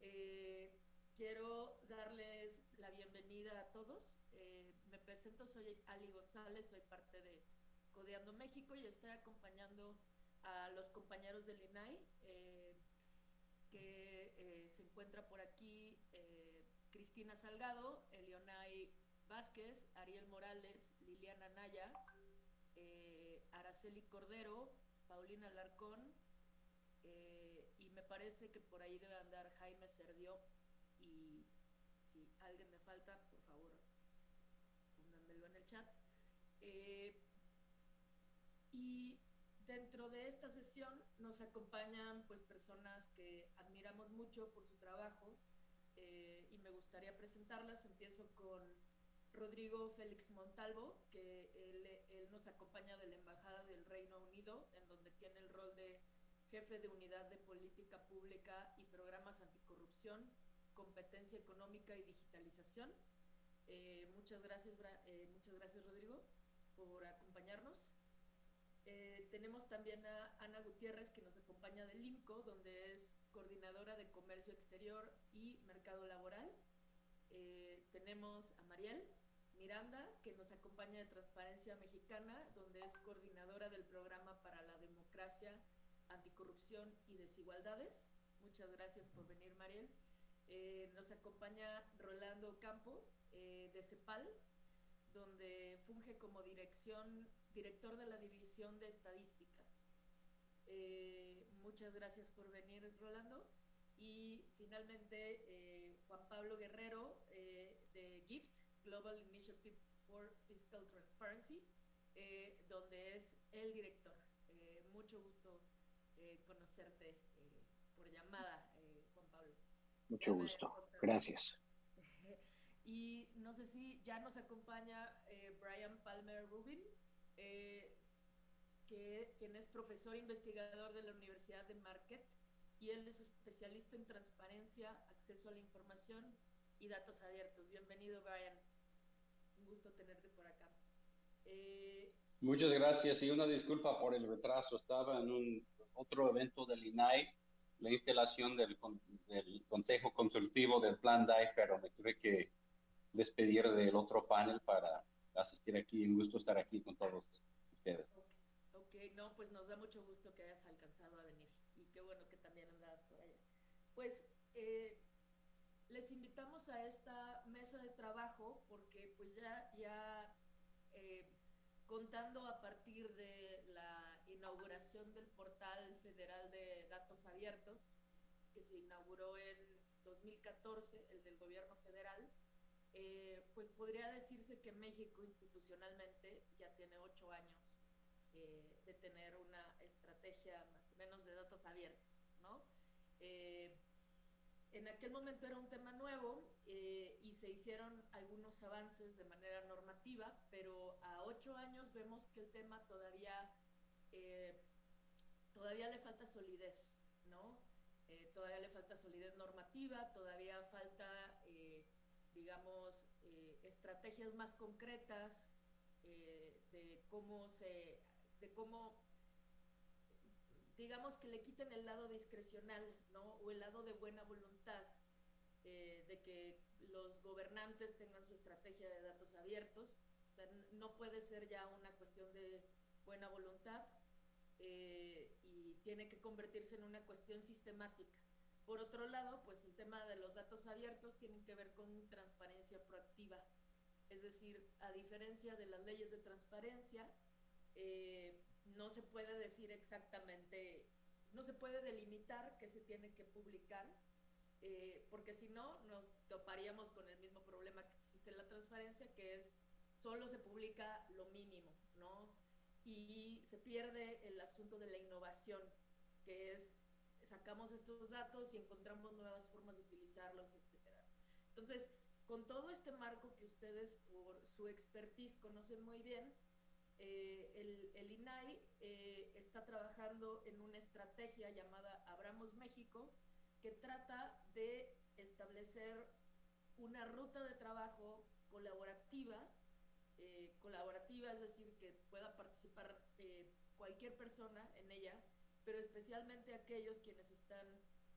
Eh, Quiero darles la bienvenida a todos. Me presento, soy Ali González, soy parte de Codeando México y estoy acompañando a los compañeros del INAI, que se encuentra por aquí Cristina Salgado, Elionay Vázquez, Ariel Morales, Liliana Naya, Araceli Cordero, Paulina Larcón, y me parece que por ahí debe andar Jaime Serdió. Y si alguien me falta, por favor, pónganmelo en el chat. Eh, y dentro de esta sesión nos acompañan pues personas que admiramos mucho por su trabajo, y me gustaría presentarlas. Empiezo con Rodrigo Félix Montalvo, que él nos acompaña de la Embajada del Reino Unido, en donde tiene el rol de jefe de unidad de política pública y programas anticorrupción, competencia económica y digitalización. Muchas gracias Rodrigo por acompañarnos. Tenemos también a Ana Gutiérrez, que nos acompaña del IMCO, donde es coordinadora de comercio exterior y mercado laboral. Tenemos a Mariel Miranda, que nos acompaña de Transparencia Mexicana, donde es coordinadora del programa para la democracia, anticorrupción y desigualdades. Muchas gracias por venir, Mariel. Nos acompaña Rolando Campo, de CEPAL, donde funge como director de la División de Estadísticas. Muchas gracias por venir, Rolando. Y finalmente, Juan Pablo Guerrero, de GIFT, Global Initiative for Fiscal Transparency, donde es el director. Mucho gusto conocerte por llamada, Juan Pablo. Mucho Ya me gusto. contarás. Gracias. Y no sé si ya nos acompaña Brian Palmer Rubin, eh, quien es profesor investigador de la Universidad de Marquette, y él es especialista en transparencia, acceso a la información y datos abiertos. Bienvenido, Brian. Un gusto tenerte por acá. Eh, Muchas gracias y una disculpa por el retraso. Estaba en un otro evento del INAI, la instalación del Consejo Consultivo del Plan DAI, pero me tuve que despedir del otro panel para asistir aquí. Un gusto estar aquí con todos ustedes. ok, ok, no, pues nos da mucho gusto que hayas alcanzado a venir y qué bueno que también andabas por allá. Pues les invitamos a esta mesa de trabajo porque pues ya eh, contando a partir de la inauguración del portal federal de datos abiertos, que se inauguró en 2014, el del gobierno federal, pues podría decirse que México institucionalmente ya tiene 8 años de tener una estrategia más o menos de datos abiertos, ¿no? Eh, en aquel momento era un tema nuevo, y se hicieron algunos avances de manera normativa, pero a 8 años vemos que el tema eh, todavía le falta solidez, ¿no? Todavía le falta solidez normativa, todavía falta, digamos, estrategias más concretas, de cómo digamos que le quiten el lado discrecional, ¿no? O el lado de buena voluntad, de que los gobernantes tengan su estrategia de datos abiertos. O sea, no puede ser ya una cuestión de buena voluntad, y tiene que convertirse en una cuestión sistemática. Por otro lado, pues el tema de los datos abiertos tiene que ver con transparencia proactiva. Es decir, a diferencia de las leyes de transparencia, no se puede decir exactamente, no se puede delimitar qué se tiene que publicar, porque si no nos toparíamos con el mismo problema que existe en la transparencia, que es solo se publica lo mínimo, ¿no? Y se pierde el asunto de la innovación, que es sacamos estos datos y encontramos nuevas formas de utilizarlos, etcétera. Entonces, con todo este marco que ustedes por su expertise conocen muy bien, el INAI está trabajando en una estrategia llamada Abramos México, que trata de establecer una ruta de trabajo colaborativa, es decir, que pueda participar cualquier persona en ella, pero especialmente aquellos quienes están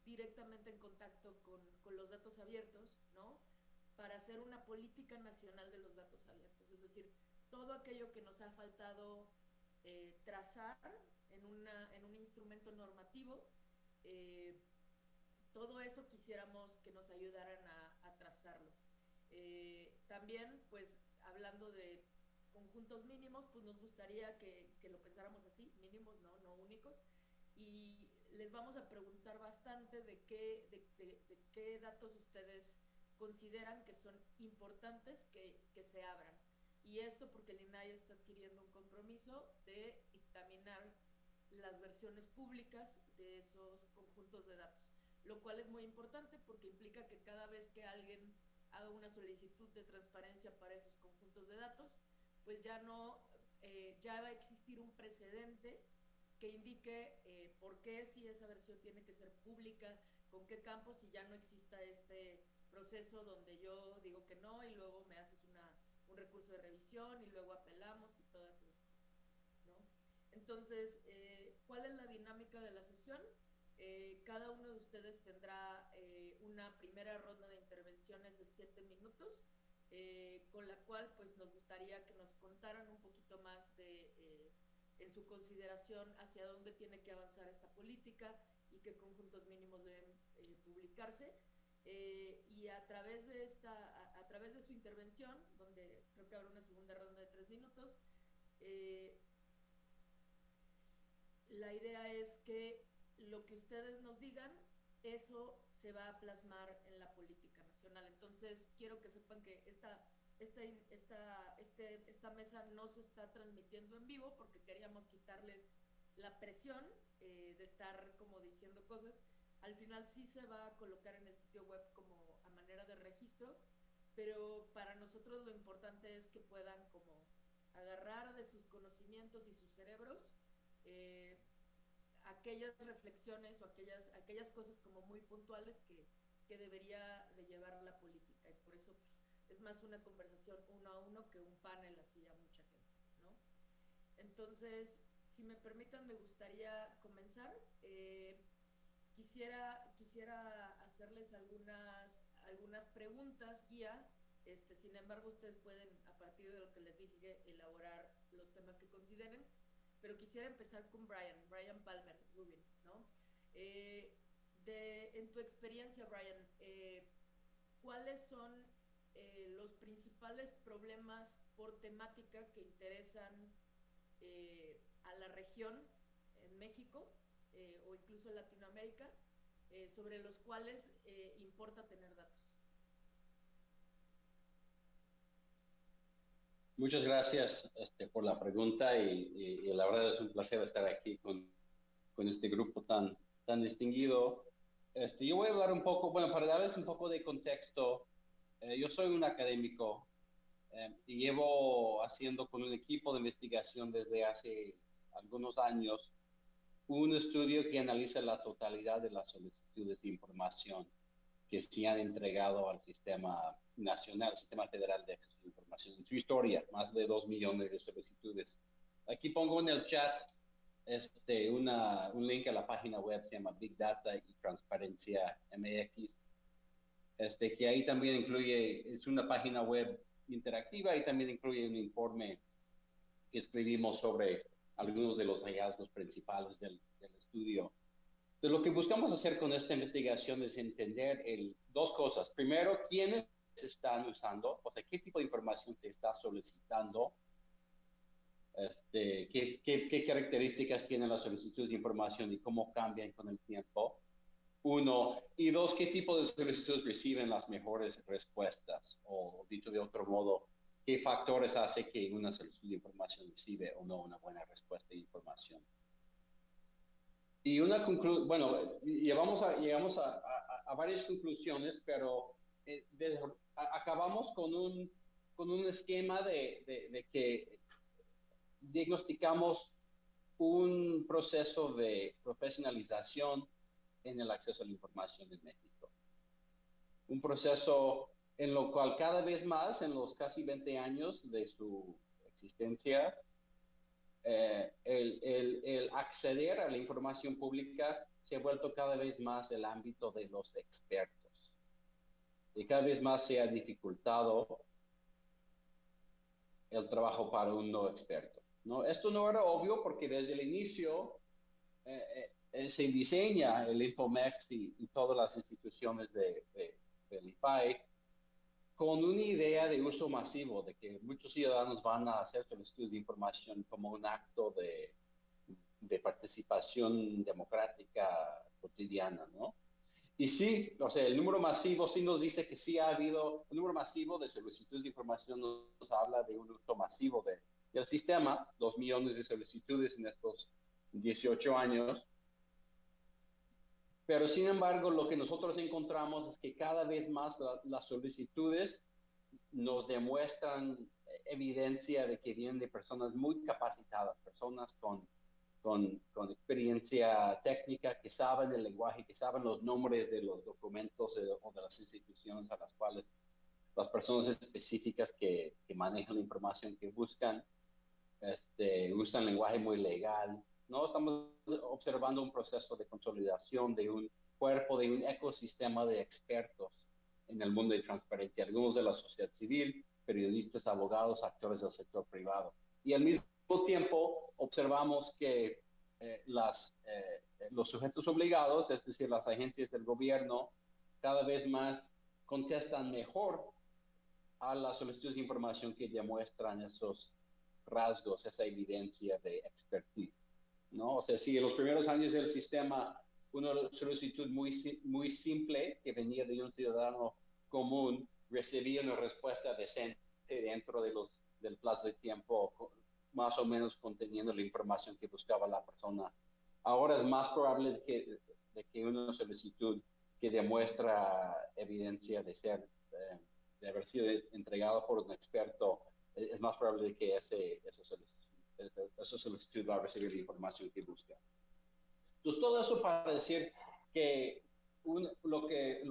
directamente en contacto con los datos abiertos, ¿no? Para hacer una política nacional de los datos abiertos. Es decir, todo aquello que nos ha faltado trazar en un instrumento normativo, todo eso quisiéramos que nos ayudaran a trazarlo. También, pues, hablando de conjuntos mínimos, pues nos gustaría que lo pensáramos así, mínimos, no únicos, y les vamos a preguntar bastante de qué datos ustedes consideran que son importantes que se abran. Y esto porque el INAI está adquiriendo un compromiso de dictaminar las versiones públicas de esos conjuntos de datos, lo cual es muy importante porque implica que cada vez que alguien haga una solicitud de transparencia para esos conjuntos de datos, pues ya va a existir un precedente que indique por qué si esa versión tiene que ser pública, con qué campos, y ya no exista este proceso donde yo digo que no y luego me haces un recurso de revisión y luego apelamos y todas esas cosas, ¿no? Entonces, ¿cuál es la dinámica de la sesión? Cada uno de ustedes tendrá una primera ronda de intervenciones de 7 minutos, con la cual pues nos gustaría que nos contaran un poquito más en su consideración hacia dónde tiene que avanzar esta política y qué conjuntos mínimos deben publicarse. Y a través de su intervención, donde creo que habrá una segunda ronda de 3 minutos, la idea es que lo que ustedes nos digan, eso se va a plasmar en la política nacional. Entonces, quiero que sepan que esta mesa no se está transmitiendo en vivo porque queríamos quitarles la presión de estar como diciendo cosas. Al final sí se va a colocar en el sitio web como a manera de registro, pero para nosotros lo importante es que puedan como agarrar de sus conocimientos y sus cerebros aquellas reflexiones o aquellas cosas como muy puntuales que debería de llevar la política, y por eso pues, es más una conversación uno a uno que un panel así a mucha gente, ¿no? Entonces, si me permiten, me gustaría comenzar. Quisiera hacerles algunas preguntas guía. Sin embargo, ustedes pueden, a partir de lo que les dije, elaborar los temas que consideren. Pero quisiera empezar con Brian Palmer Rubin, ¿no? En tu experiencia, Brian, ¿cuáles son los principales problemas por temática que interesan a la región en México o incluso en Latinoamérica, sobre los cuales importa tener datos? Muchas gracias por la pregunta y la verdad es un placer estar aquí con este grupo tan distinguido. Yo voy a hablar un poco, bueno, para darles un poco de contexto, yo soy un académico y llevo haciendo con un equipo de investigación desde hace algunos años un estudio que analiza la totalidad de las solicitudes de información que se han entregado al sistema nacional, Sistema Federal de Acceso a la Información. En su historia, más de 2 millones de solicitudes. Aquí pongo en el chat un link a la página web, se llama Big Data y Transparencia MX, que ahí también incluye, es una página web interactiva y también incluye un informe que escribimos sobre algunos de los hallazgos principales del estudio. Entonces, lo que buscamos hacer con esta investigación es entender dos cosas. Primero, quiénes están usando, o sea, qué tipo de información se está solicitando, qué características tienen las solicitudes de información y cómo cambian con el tiempo. Uno. Y dos, qué tipo de solicitudes reciben las mejores respuestas, o dicho de otro modo, qué factores hace que una solicitud de información recibe o no una buena respuesta de información. Y bueno, llegamos a varias conclusiones, pero acabamos con un esquema de que diagnosticamos un proceso de profesionalización en el acceso a la información en México. Un proceso en lo cual cada vez más, en los casi 20 años de su existencia, el acceder a la información pública se ha vuelto cada vez más el ámbito de los expertos y cada vez más se ha dificultado el trabajo para un no experto, ¿no? Esto no era obvio porque desde el inicio se diseña el Infomex y todas las instituciones del IFAI con una idea de uso masivo, de que muchos ciudadanos van a hacer solicitudes de información como un acto de participación democrática cotidiana, ¿no? Y sí, o sea, el número masivo sí nos dice que sí ha habido un número masivo de solicitudes de información, nos habla de un uso masivo del sistema, 2 millones de solicitudes en estos 18 años. Pero sin embargo, lo que nosotros encontramos es que cada vez más las solicitudes nos demuestran evidencia de que vienen de personas muy capacitadas, personas con experiencia técnica, que saben el lenguaje, que saben los nombres de los documentos o de las instituciones a las cuales las personas específicas que manejan la información que buscan, usan lenguaje muy legal. No estamos observando un proceso de consolidación de un cuerpo, de un ecosistema de expertos en el mundo de transparencia, algunos de la sociedad civil, periodistas, abogados, actores del sector privado. Y al mismo tiempo observamos que los sujetos obligados, es decir, las agencias del gobierno, cada vez más contestan mejor a las solicitudes de información que demuestran esos rasgos, esa evidencia de expertise, ¿no? O sea, si en los primeros años del sistema una solicitud muy simple que venía de un ciudadano común recibía una respuesta decente dentro del plazo de tiempo más o menos conteniendo la información que buscaba la persona. Ahora es más probable de que una solicitud que demuestra evidencia de haber sido entregado por un experto, es más probable que esa solicitud va a recibir la información que busca. Entonces, todo eso para decir que lo que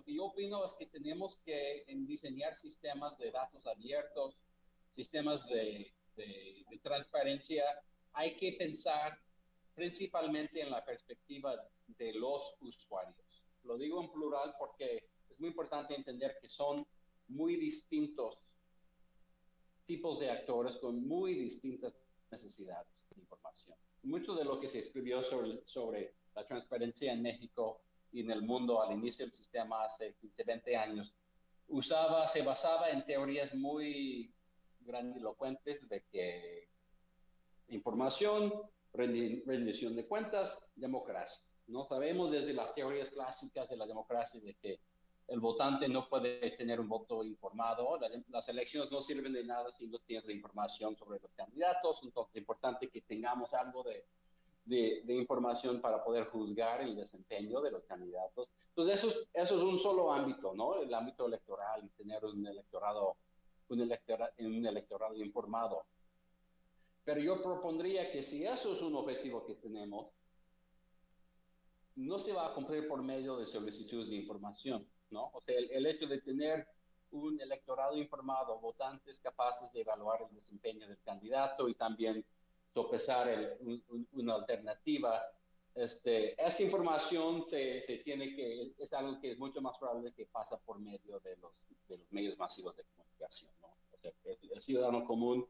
yo opino es que tenemos que diseñar sistemas de datos abiertos, sistemas de transparencia. Hay que pensar principalmente en la perspectiva de los usuarios. Lo digo en plural porque es muy importante entender que son muy distintos tipos de actores con muy distintas necesidades de información. Mucho de lo que se escribió sobre la transparencia en México y en el mundo al inicio del sistema hace 15, 20 años, se basaba en teorías muy grandilocuentes de que información, rendición de cuentas, democracia. No sabemos desde las teorías clásicas de la democracia de que el votante no puede tener un voto informado, las elecciones no sirven de nada si no tienes la información sobre los candidatos, entonces es importante que tengamos algo de información para poder juzgar el desempeño de los candidatos. Entonces eso es un solo ámbito, ¿no? El ámbito electoral y tener un electorado informado. Pero yo propondría que si eso es un objetivo que tenemos, no se va a cumplir por medio de solicitudes de información, ¿no? O sea, el hecho de tener un electorado informado, votantes capaces de evaluar el desempeño del candidato y también sopesar una alternativa, esta información es algo que es mucho más probable que pasa por medio de los medios masivos de comunicación, ¿no? O sea, el ciudadano común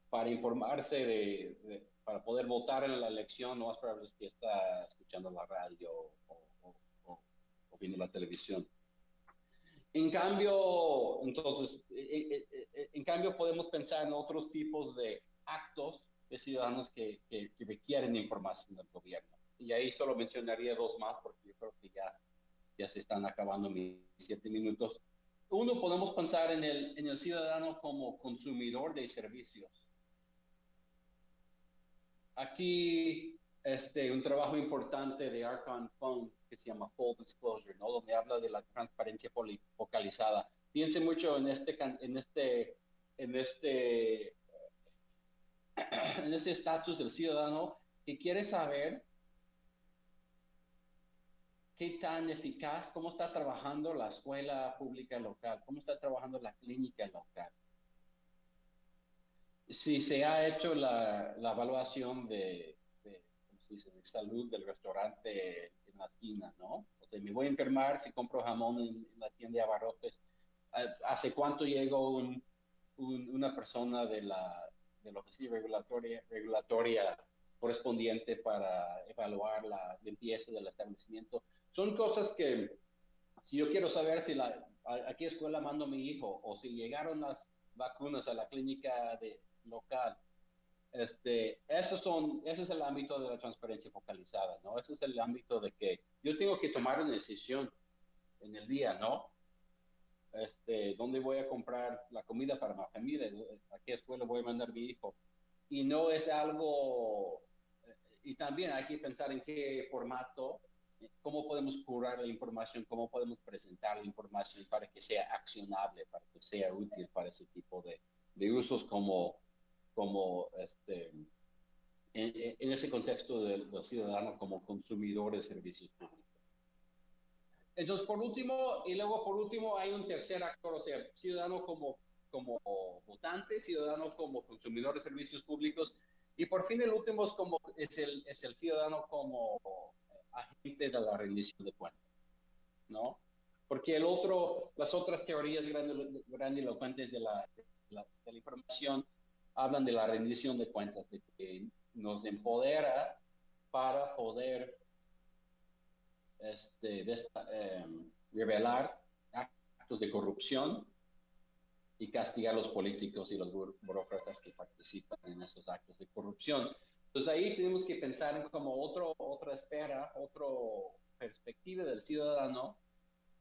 para informarse para poder votar en la elección, lo más probable es que está escuchando la radio o viendo la televisión. En cambio, entonces, en cambio podemos pensar en otros tipos de actos de ciudadanos que requieren información del gobierno. Y ahí solo mencionaría dos más porque yo creo que ya se están acabando mis 7 minutos. Uno, podemos pensar en el ciudadano como consumidor de servicios. Aquí un trabajo importante de Archon Fung que se llama Full Disclosure, ¿no? Donde habla de la transparencia focalizada. Piense mucho en en ese estatus del ciudadano que quiere saber qué tan eficaz, cómo está trabajando la escuela pública local, cómo está trabajando la clínica local. Si se ha hecho la evaluación de se dice, de salud del restaurante en la esquina, ¿no? O sea, me voy a enfermar si compro jamón en la tienda de abarrotes. ¿Hace cuánto llegó una persona de la oficina regulatoria correspondiente para evaluar la limpieza del establecimiento? Son cosas que, si yo quiero saber a qué escuela mando a mi hijo o si llegaron las vacunas a la clínica local, ese es el ámbito de la transparencia focalizada, ¿no? Ese es el ámbito de que yo tengo que tomar una decisión en el día, ¿no? ¿Dónde voy a comprar la comida para mi familia? ¿A qué escuela voy a mandar a mi hijo? Y no es algo, y también hay que pensar en qué formato, cómo podemos curar la información, cómo podemos presentar la información para que sea accionable, para que sea útil para ese tipo de usos como en ese contexto del ciudadano como consumidor de servicios públicos. Entonces, por último, hay un tercer actor, o sea, ciudadano como votante, ciudadano como consumidor de servicios públicos, y por fin el último es el ciudadano como agente de la rendición de cuentas, ¿no? Porque las otras teorías grandilocuentes de la información hablan de la rendición de cuentas, de que nos empodera para poder revelar actos de corrupción y castigar a los políticos y los burócratas que participan en esos actos de corrupción. Entonces ahí tenemos que pensar en como otra esfera, otra perspectiva del ciudadano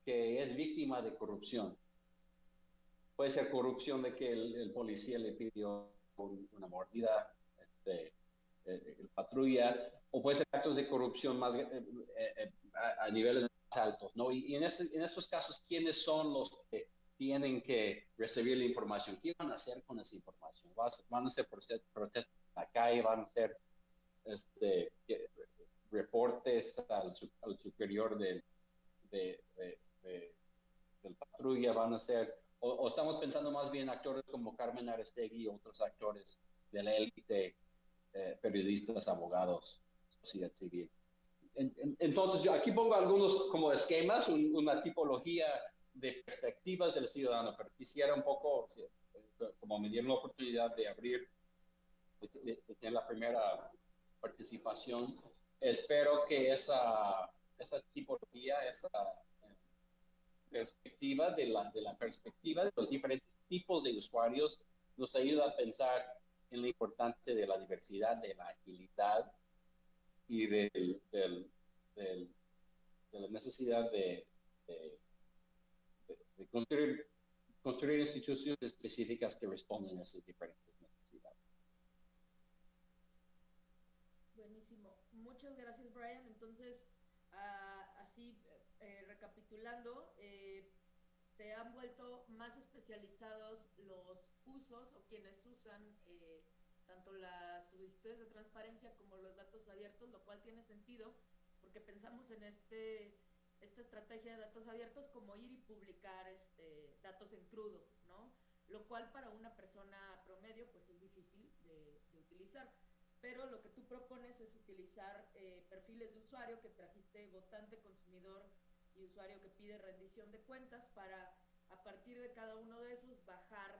que es víctima de corrupción. Puede ser corrupción de que el policía le pidió una mordida, el patrulla, o puede ser actos de corrupción más a niveles más altos, ¿no? Y en estos casos, ¿quiénes son los que tienen que recibir la información? ¿Qué van a hacer con esa información? ¿Van a hacer protestas en la calle? ¿Van a hacer reportes al superior del patrulla? ¿Van a ser, o estamos pensando más bien actores como Carmen Aristegui y otros actores de la élite, periodistas, abogados, sociedad civil? Entonces, yo aquí pongo algunos como esquemas, una tipología de perspectivas del ciudadano, pero quisiera un poco, como me dieron la oportunidad de abrir, de tener la primera participación, espero que esa tipología, esa perspectiva de la perspectiva de los diferentes tipos de usuarios nos ayuda a pensar en la importancia de la diversidad, de la agilidad y de la necesidad de construir instituciones específicas que responden a esas diferentes necesidades. Buenísimo. Muchas gracias, Brian. Entonces, así recapitulando, se han vuelto más especializados los usos o quienes usan tanto las solicitudes de transparencia como los datos abiertos, lo cual tiene sentido porque pensamos en esta estrategia de datos abiertos como ir y publicar datos en crudo, ¿no? Lo cual para una persona promedio pues es difícil de utilizar. Pero lo que tú propones es utilizar perfiles de usuario que trajiste, votante, consumidor y usuario que pide rendición de cuentas, para a partir de cada uno de esos bajar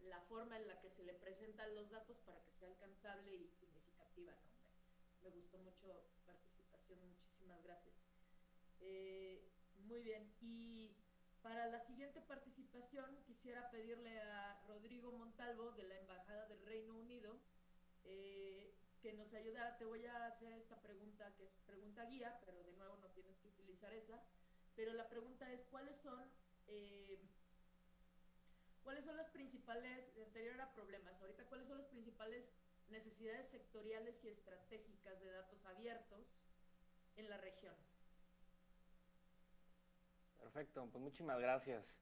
la forma en la que se le presentan los datos para que sea alcanzable y significativa, ¿no? Me gustó mucho tu participación, muchísimas gracias. Muy bien, y para la siguiente participación quisiera pedirle a Rodrigo Montalvo de la Embajada del Reino Unido que nos ayudara. Te voy a hacer esta pregunta que es pregunta guía, pero de nuevo no tienes que utilizar esa, pero la pregunta es ¿cuáles son las principales, anterior a problemas, ahorita cuáles son las principales necesidades sectoriales y estratégicas de datos abiertos en la región? Perfecto, pues muchísimas gracias.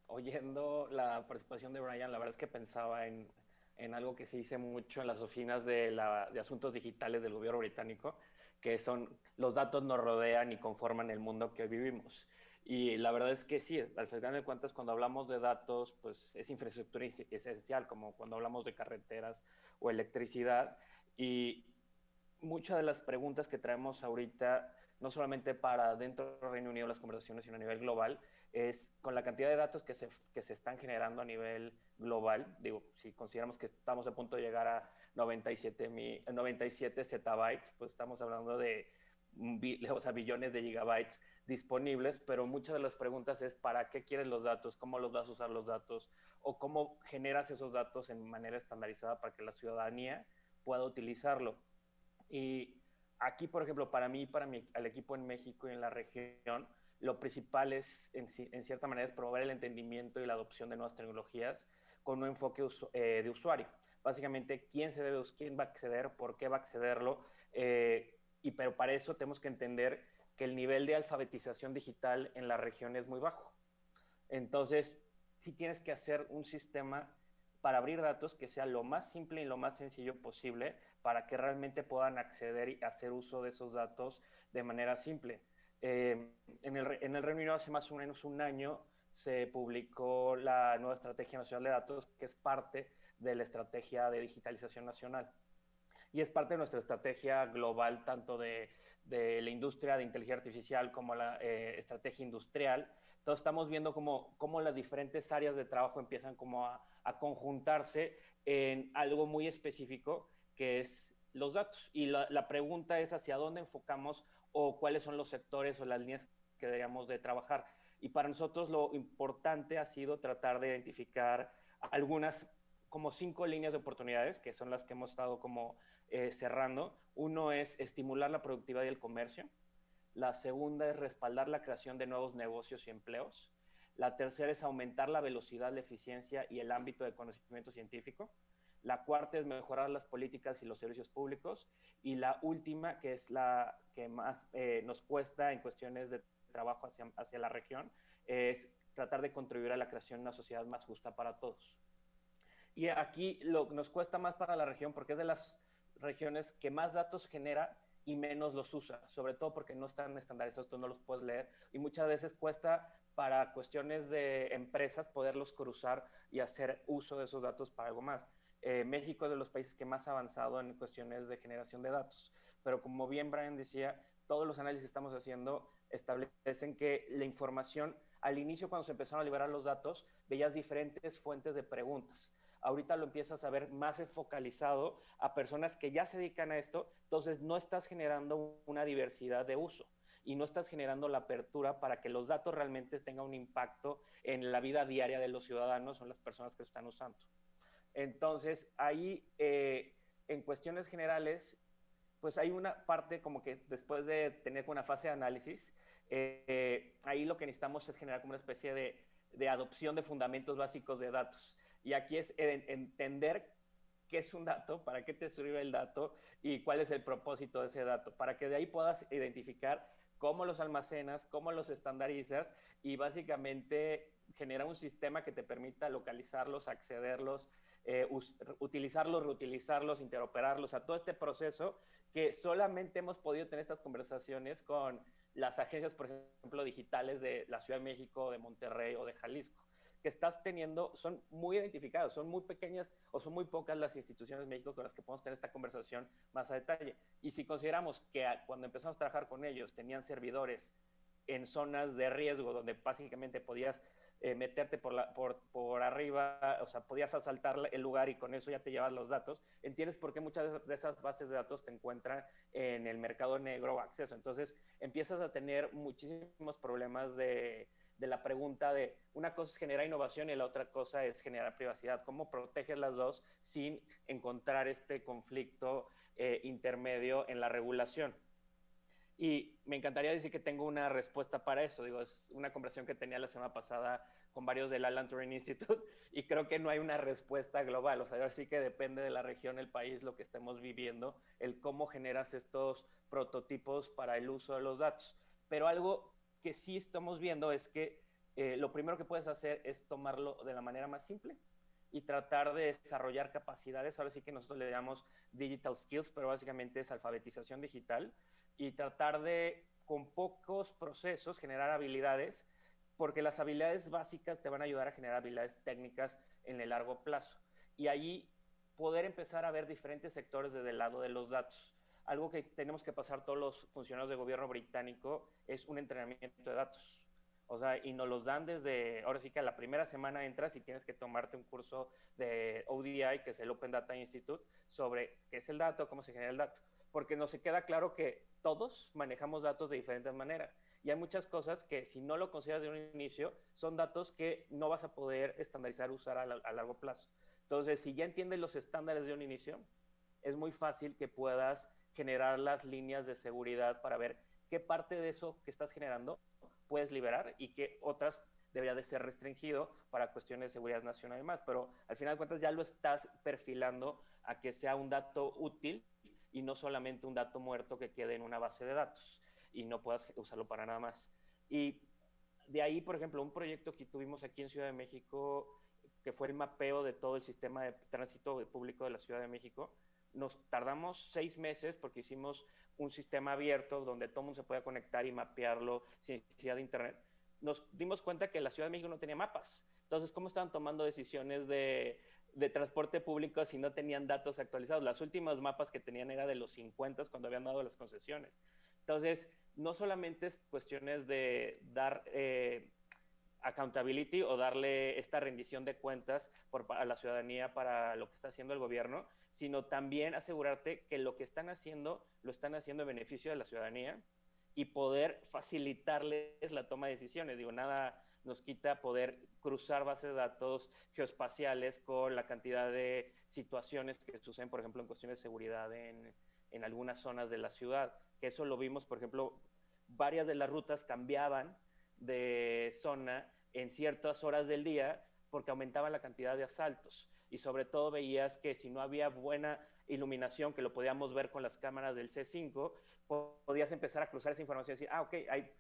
Oyendo la participación de Brian, la verdad es que pensaba en algo que se dice mucho en las oficinas de asuntos digitales del gobierno británico, que son los datos nos rodean y conforman el mundo que hoy vivimos. Y la verdad es que sí, al final de cuentas, cuando hablamos de datos, pues es infraestructura esencial, como cuando hablamos de carreteras o electricidad. Y muchas de las preguntas que traemos ahorita, no solamente para dentro del Reino Unido las conversaciones, sino a nivel global, es con la cantidad de datos que se están generando a nivel global. Digo, si consideramos que estamos a punto de llegar a 97 zettabytes, pues estamos hablando de o sea, billones de gigabytes disponibles, pero muchas de las preguntas es ¿para qué quieres los datos? ¿Cómo los vas a usar los datos? ¿O cómo generas esos datos en manera estandarizada para que la ciudadanía pueda utilizarlo? Y aquí, por ejemplo, para mí, al equipo en México y en la región, lo principal es, en cierta manera, es promover el entendimiento y la adopción de nuevas tecnologías con un enfoque de usuario. Básicamente, quién va a acceder, por qué va a accederlo, pero para eso tenemos que entender que el nivel de alfabetización digital en la región es muy bajo. Entonces, sí tienes que hacer un sistema para abrir datos que sea lo más simple y lo más sencillo posible para que realmente puedan acceder y hacer uso de esos datos de manera simple. En el Reino Unido hace más o menos un año se publicó la nueva Estrategia Nacional de Datos, que es parte de la Estrategia de Digitalización Nacional. Y es parte de nuestra estrategia global, tanto de la industria de inteligencia artificial como la estrategia industrial. Entonces estamos viendo cómo las diferentes áreas de trabajo empiezan como a conjuntarse en algo muy específico, que es los datos. Y la pregunta es hacia dónde enfocamos o cuáles son los sectores o las líneas que deberíamos de trabajar. Y para nosotros lo importante ha sido tratar de identificar algunas, como 5 líneas de oportunidades, que son las que hemos estado como cerrando. Uno es estimular la productividad y el comercio. La segunda es respaldar la creación de nuevos negocios y empleos. La tercera es aumentar la velocidad, la eficiencia y el ámbito de conocimiento científico. La cuarta es mejorar las políticas y los servicios públicos. Y la última, que es la que más nos cuesta en cuestiones de trabajo hacia la región, es tratar de contribuir a la creación de una sociedad más justa para todos. Y aquí nos cuesta más para la región porque es de las regiones que más datos genera y menos los usa, sobre todo porque no están estandarizados, tú no los puedes leer y muchas veces cuesta para cuestiones de empresas poderlos cruzar y hacer uso de esos datos para algo más. México es de los países que más ha avanzado en cuestiones de generación de datos, pero como bien Brian decía, todos los análisis que estamos haciendo establecen que la información, al inicio cuando se empezaron a liberar los datos, veías diferentes fuentes de preguntas. Ahorita lo empiezas a ver más focalizado a personas que ya se dedican a esto, entonces no estás generando una diversidad de uso y no estás generando la apertura para que los datos realmente tengan un impacto en la vida diaria de los ciudadanos o en las personas que lo están usando. Entonces, ahí, en cuestiones generales, pues hay una parte como que después de tener una fase de análisis, ahí lo que necesitamos es generar como una especie de adopción de fundamentos básicos de datos. Y aquí es entender qué es un dato, para qué te sirve el dato y cuál es el propósito de ese dato, para que de ahí puedas identificar cómo los almacenas, cómo los estandarizas y básicamente genera un sistema que te permita localizarlos, accederlos, utilizarlos, reutilizarlos, interoperarlos, a todo este proceso que solamente hemos podido tener estas conversaciones con las agencias, por ejemplo, digitales de la Ciudad de México, de Monterrey o de Jalisco, que estás teniendo, son muy identificados, son muy pequeñas o son muy pocas las instituciones de México con las que podemos tener esta conversación más a detalle. Y si consideramos que cuando empezamos a trabajar con ellos tenían servidores en zonas de riesgo donde básicamente podías meterte por arriba, o sea, podías asaltar el lugar y con eso ya te llevas los datos, entiendes por qué muchas de esas bases de datos te encuentran en el mercado negro o acceso. Entonces empiezas a tener muchísimos problemas de la pregunta de una cosa es generar innovación y la otra cosa es generar privacidad. ¿Cómo proteges las dos sin encontrar este conflicto intermedio en la regulación? Y me encantaría decir que tengo una respuesta para eso. Digo, es una conversación que tenía la semana pasada con varios del Alan Turing Institute y creo que no hay una respuesta global. O sea, ahora sí que depende de la región, el país, lo que estemos viviendo, el cómo generas estos prototipos para el uso de los datos. Pero algo que sí estamos viendo es que lo primero que puedes hacer es tomarlo de la manera más simple y tratar de desarrollar capacidades. Ahora sí que nosotros le llamamos digital skills, pero básicamente es alfabetización digital y tratar de, con pocos procesos, generar habilidades, porque las habilidades básicas te van a ayudar a generar habilidades técnicas en el largo plazo. Y allí poder empezar a ver diferentes sectores desde el lado de los datos. algo que tenemos que pasar todos los funcionarios del gobierno británico es un entrenamiento de datos. O sea, y nos los dan desde, ahora sí que a la primera semana entras y tienes que tomarte un curso de ODI, que es el Open Data Institute, sobre qué es el dato, cómo se genera el dato. Porque nos queda claro que todos manejamos datos de diferentes maneras. Y hay muchas cosas que si no lo consideras de un inicio, son datos que no vas a poder estandarizar, usar a largo plazo. Entonces, si ya entiendes los estándares de un inicio, es muy fácil que puedas generar las líneas de seguridad para ver qué parte de eso que estás generando puedes liberar y qué otras debería de ser restringido para cuestiones de seguridad nacional y más. Pero al final de cuentas ya lo estás perfilando a que sea un dato útil y no solamente un dato muerto que quede en una base de datos y no puedas usarlo para nada más. Y de ahí, por ejemplo, un proyecto que tuvimos aquí en Ciudad de México, que fue el mapeo de todo el sistema de tránsito público de la Ciudad de México. Nos tardamos 6 meses porque hicimos un sistema abierto donde todo el mundo se podía conectar y mapearlo sin necesidad de internet. Nos dimos cuenta que la Ciudad de México no tenía mapas. Entonces, ¿cómo estaban tomando decisiones de transporte público si no tenían datos actualizados? Las últimas mapas que tenían era de los 50 cuando habían dado las concesiones. Entonces, no solamente es cuestiones de dar accountability o darle esta rendición de cuentas a la ciudadanía para lo que está haciendo el gobierno, sino también asegurarte que lo que están haciendo, lo están haciendo en beneficio de la ciudadanía y poder facilitarles la toma de decisiones. Digo, nada nos quita poder cruzar bases de datos geoespaciales con la cantidad de situaciones que suceden, por ejemplo, en cuestiones de seguridad en algunas zonas de la ciudad. Que eso lo vimos, por ejemplo, varias de las rutas cambiaban de zona en ciertas horas del día porque aumentaba la cantidad de asaltos y sobre todo veías que si no había buena iluminación, que lo podíamos ver con las cámaras del C5, podías empezar a cruzar esa información y decir, ok, hay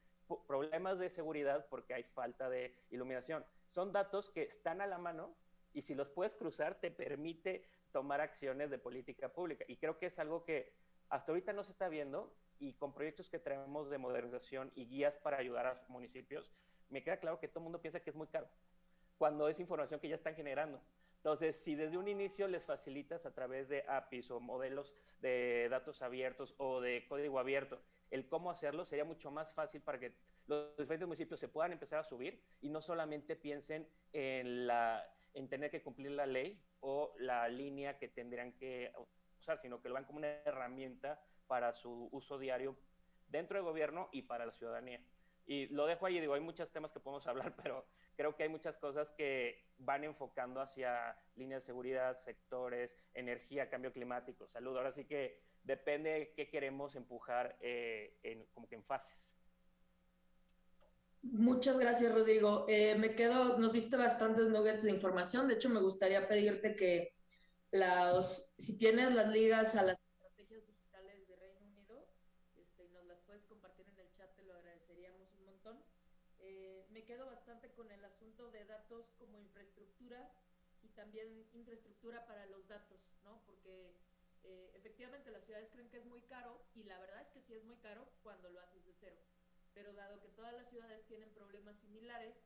problemas de seguridad porque hay falta de iluminación. Son datos que están a la mano y si los puedes cruzar te permite tomar acciones de política pública y creo que es algo que hasta ahorita no se está viendo y con proyectos que traemos de modernización y guías para ayudar a municipios, me queda claro que todo el mundo piensa que es muy caro, cuando es información que ya están generando. Entonces, si desde un inicio les facilitas a través de APIs o modelos de datos abiertos o de código abierto, el cómo hacerlo sería mucho más fácil para que los diferentes municipios se puedan empezar a subir y no solamente piensen en tener que cumplir la ley o la línea que tendrían que usar, sino que lo vean como una herramienta para su uso diario dentro del gobierno y para la ciudadanía. Y lo dejo ahí, digo, hay muchos temas que podemos hablar, pero creo que hay muchas cosas que van enfocando hacia líneas de seguridad, sectores, energía, cambio climático, salud. Ahora sí que depende de qué queremos empujar como que en fases. Muchas gracias, Rodrigo. Nos diste bastantes nuggets de información. De hecho, me gustaría pedirte que si tienes las ligas a las estrategias digitales de Reino Unido, nos las puedes compartir en el chat, te lo agradeceríamos un montón. Me quedo bastante con el asunto de datos como infraestructura y también infraestructura para los datos, ¿no? Porque efectivamente las ciudades creen que es muy caro y la verdad es que sí es muy caro cuando lo haces de cero. Pero dado que todas las ciudades tienen problemas similares,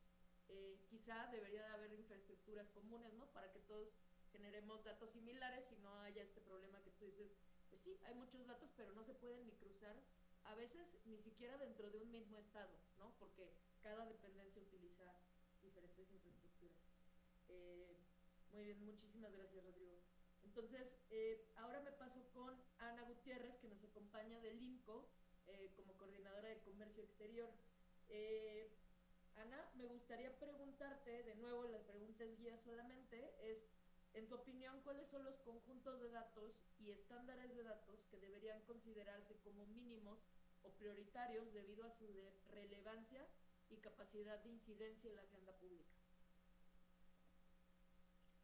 quizá debería de haber infraestructuras comunes, ¿no? Para que todos generemos datos similares y no haya este problema que tú dices, pues sí, hay muchos datos, pero no se pueden ni cruzar, a veces ni siquiera dentro de un mismo estado, ¿no? Porque cada dependencia utiliza diferentes infraestructuras. Muy bien, muchísimas gracias, Rodrigo. Entonces, ahora me paso con Ana Gutiérrez, que nos acompaña del IMCO, como coordinadora de comercio exterior. Ana, me gustaría preguntarte, de nuevo, la pregunta es guía solamente, es, en tu opinión, ¿cuáles son los conjuntos de datos y estándares de datos que deberían considerarse como mínimos o prioritarios debido a su relevancia y capacidad de incidencia en la agenda pública?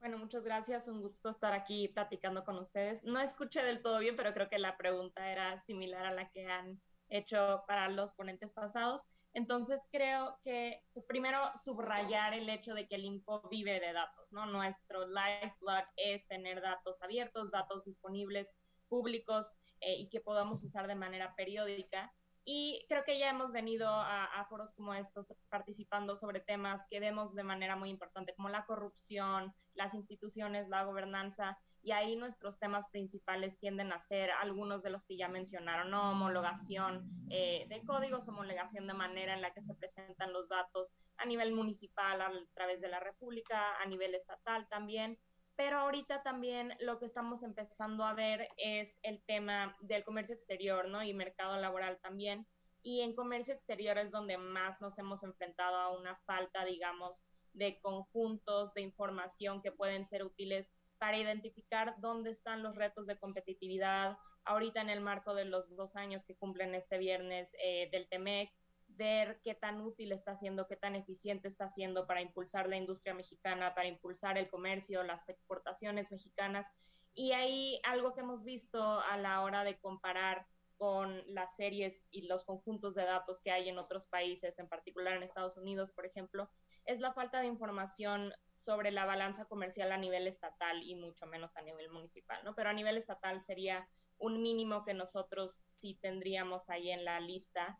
Bueno, muchas gracias, un gusto estar aquí platicando con ustedes. No escuché del todo bien, pero creo que la pregunta era similar a la que han hecho para los ponentes pasados. Entonces creo que, pues primero, subrayar el hecho de que el IMCO vive de datos, ¿no? Nuestro lifeblood es tener datos abiertos, datos disponibles, públicos, y que podamos usar de manera periódica. Y creo que ya hemos venido a foros como estos participando sobre temas que vemos de manera muy importante, como la corrupción, las instituciones, la gobernanza, y ahí nuestros temas principales tienden a ser algunos de los que ya mencionaron, ¿no? Homologación de códigos, homologación de manera en la que se presentan los datos a nivel municipal, a través de la República, a nivel estatal también. Pero ahorita también lo que estamos empezando a ver es el tema del comercio exterior, ¿no? Y mercado laboral también. Y en comercio exterior es donde más nos hemos enfrentado a una falta, digamos, de conjuntos de información que pueden ser útiles para identificar dónde están los retos de competitividad. Ahorita en el marco de los 2 años que cumplen este viernes del TEMEC, ver qué tan útil está siendo, qué tan eficiente está siendo para impulsar la industria mexicana, para impulsar el comercio, las exportaciones mexicanas. Y ahí algo que hemos visto a la hora de comparar con las series y los conjuntos de datos que hay en otros países, en particular en Estados Unidos, por ejemplo, es la falta de información sobre la balanza comercial a nivel estatal y mucho menos a nivel municipal, ¿no? Pero a nivel estatal sería un mínimo que nosotros sí tendríamos ahí en la lista,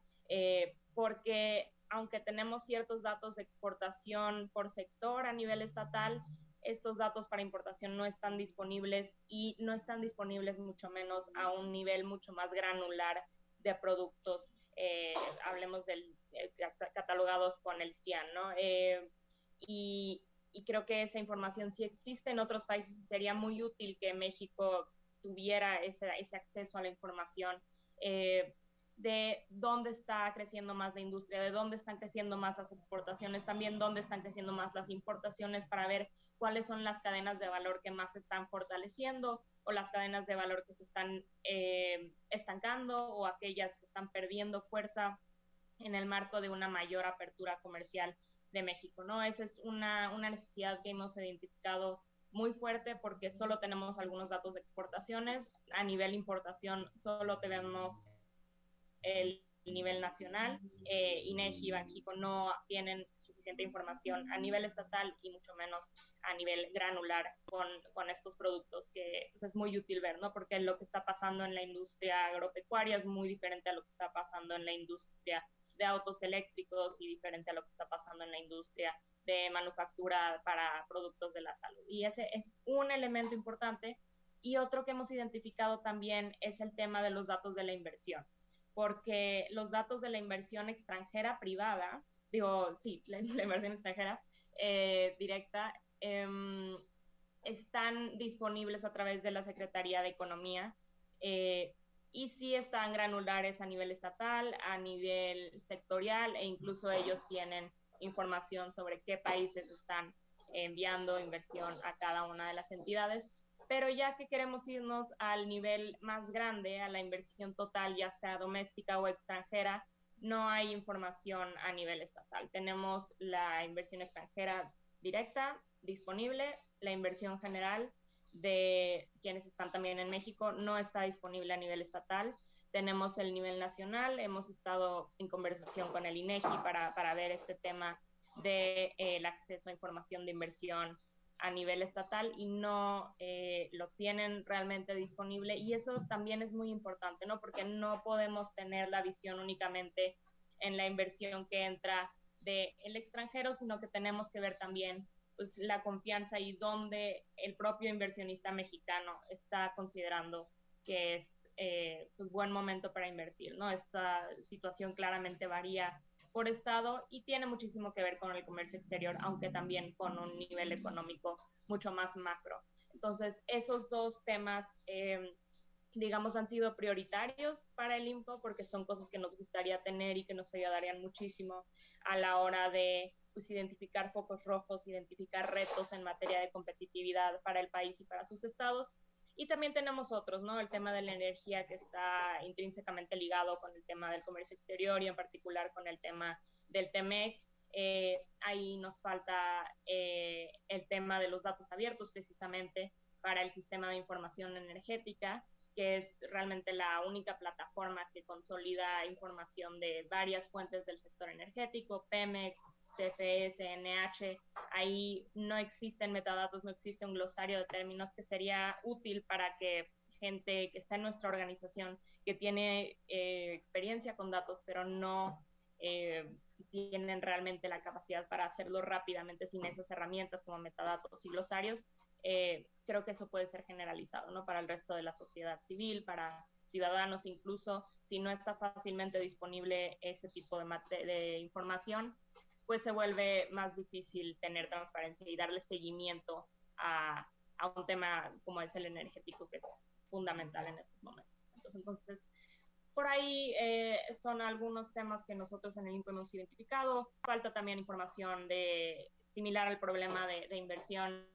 porque aunque tenemos ciertos datos de exportación por sector a nivel estatal, estos datos para importación no están disponibles y no están disponibles mucho menos a un nivel mucho más granular de productos, hablemos del catalogados con el CIAN, ¿no? Y creo que esa información sí existe en otros países y sería muy útil que México tuviera ese acceso a la información, de dónde está creciendo más la industria, de dónde están creciendo más las exportaciones, también dónde están creciendo más las importaciones, para ver cuáles son las cadenas de valor que más se están fortaleciendo o las cadenas de valor que se están estancando o aquellas que están perdiendo fuerza en el marco de una mayor apertura comercial de México, ¿no? Esa es una necesidad que hemos identificado muy fuerte porque solo tenemos algunos datos de exportaciones. A nivel importación solo tenemos el nivel nacional. INEGI y Banxico no tienen suficiente información a nivel estatal y mucho menos a nivel granular con estos productos, que pues, es muy útil ver, ¿no? Porque lo que está pasando en la industria agropecuaria es muy diferente a lo que está pasando en la industria de autos eléctricos y diferente a lo que está pasando en la industria de manufactura para productos de la salud. Y ese es un elemento importante. Y otro que hemos identificado también es el tema de los datos de la inversión, porque los datos de la inversión extranjera privada, la inversión extranjera directa, están disponibles a través de la Secretaría de Economía, y sí están granulares a nivel estatal, a nivel sectorial, e incluso ellos tienen información sobre qué países están enviando inversión a cada una de las entidades. Pero ya que queremos irnos al nivel más grande, a la inversión total, ya sea doméstica o extranjera, no hay información a nivel estatal. Tenemos la inversión extranjera directa disponible, la inversión general de quienes están también en México no está disponible a nivel estatal. Tenemos el nivel nacional, hemos estado en conversación con el INEGI para ver este tema del acceso a información de inversión a nivel estatal y no lo tienen realmente disponible, y eso también es muy importante, ¿no? Porque no podemos tener la visión únicamente en la inversión que entra del extranjero, sino que tenemos que ver también pues, la confianza y dónde el propio inversionista mexicano está considerando que es pues, buen momento para invertir, ¿no? Esta situación claramente varía por estado y tiene muchísimo que ver con el comercio exterior, aunque también con un nivel económico mucho más macro. Entonces, esos dos temas, digamos, han sido prioritarios para el INPO porque son cosas que nos gustaría tener y que nos ayudarían muchísimo a la hora de pues, identificar focos rojos, identificar retos en materia de competitividad para el país y para sus estados. Y también tenemos otros, ¿no? El tema de la energía, que está intrínsecamente ligado con el tema del comercio exterior y en particular con el tema del TEMEC. Ahí nos falta el tema de los datos abiertos, precisamente para el sistema de información energética, que es realmente la única plataforma que consolida información de varias fuentes del sector energético, Pemex, CFE, CNH. Ahí no existen metadatos, no existe un glosario de términos que sería útil para que gente que está en nuestra organización que tiene experiencia con datos, pero no tienen realmente la capacidad para hacerlo rápidamente sin esas herramientas como metadatos y glosarios. Creo que eso puede ser generalizado, ¿no? Para el resto de la sociedad civil, para ciudadanos incluso, si no está fácilmente disponible ese tipo de información, pues se vuelve más difícil tener transparencia y darle seguimiento a un tema como es el energético, que es fundamental en estos momentos. Entonces por ahí son algunos temas que nosotros en el INCO hemos identificado. Falta también información similar al problema de inversión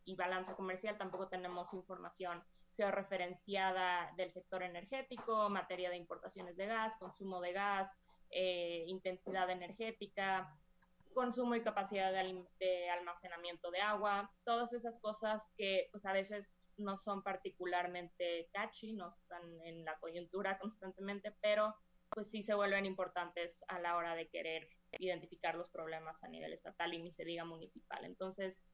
y balanza comercial. Tampoco tenemos información georreferenciada del sector energético, materia de importaciones de gas, consumo de gas, intensidad energética, consumo y capacidad de almacenamiento de agua, todas esas cosas que pues a veces no son particularmente catchy, no están en la coyuntura constantemente, pero pues sí se vuelven importantes a la hora de querer identificar los problemas a nivel estatal y ni se diga municipal. Entonces,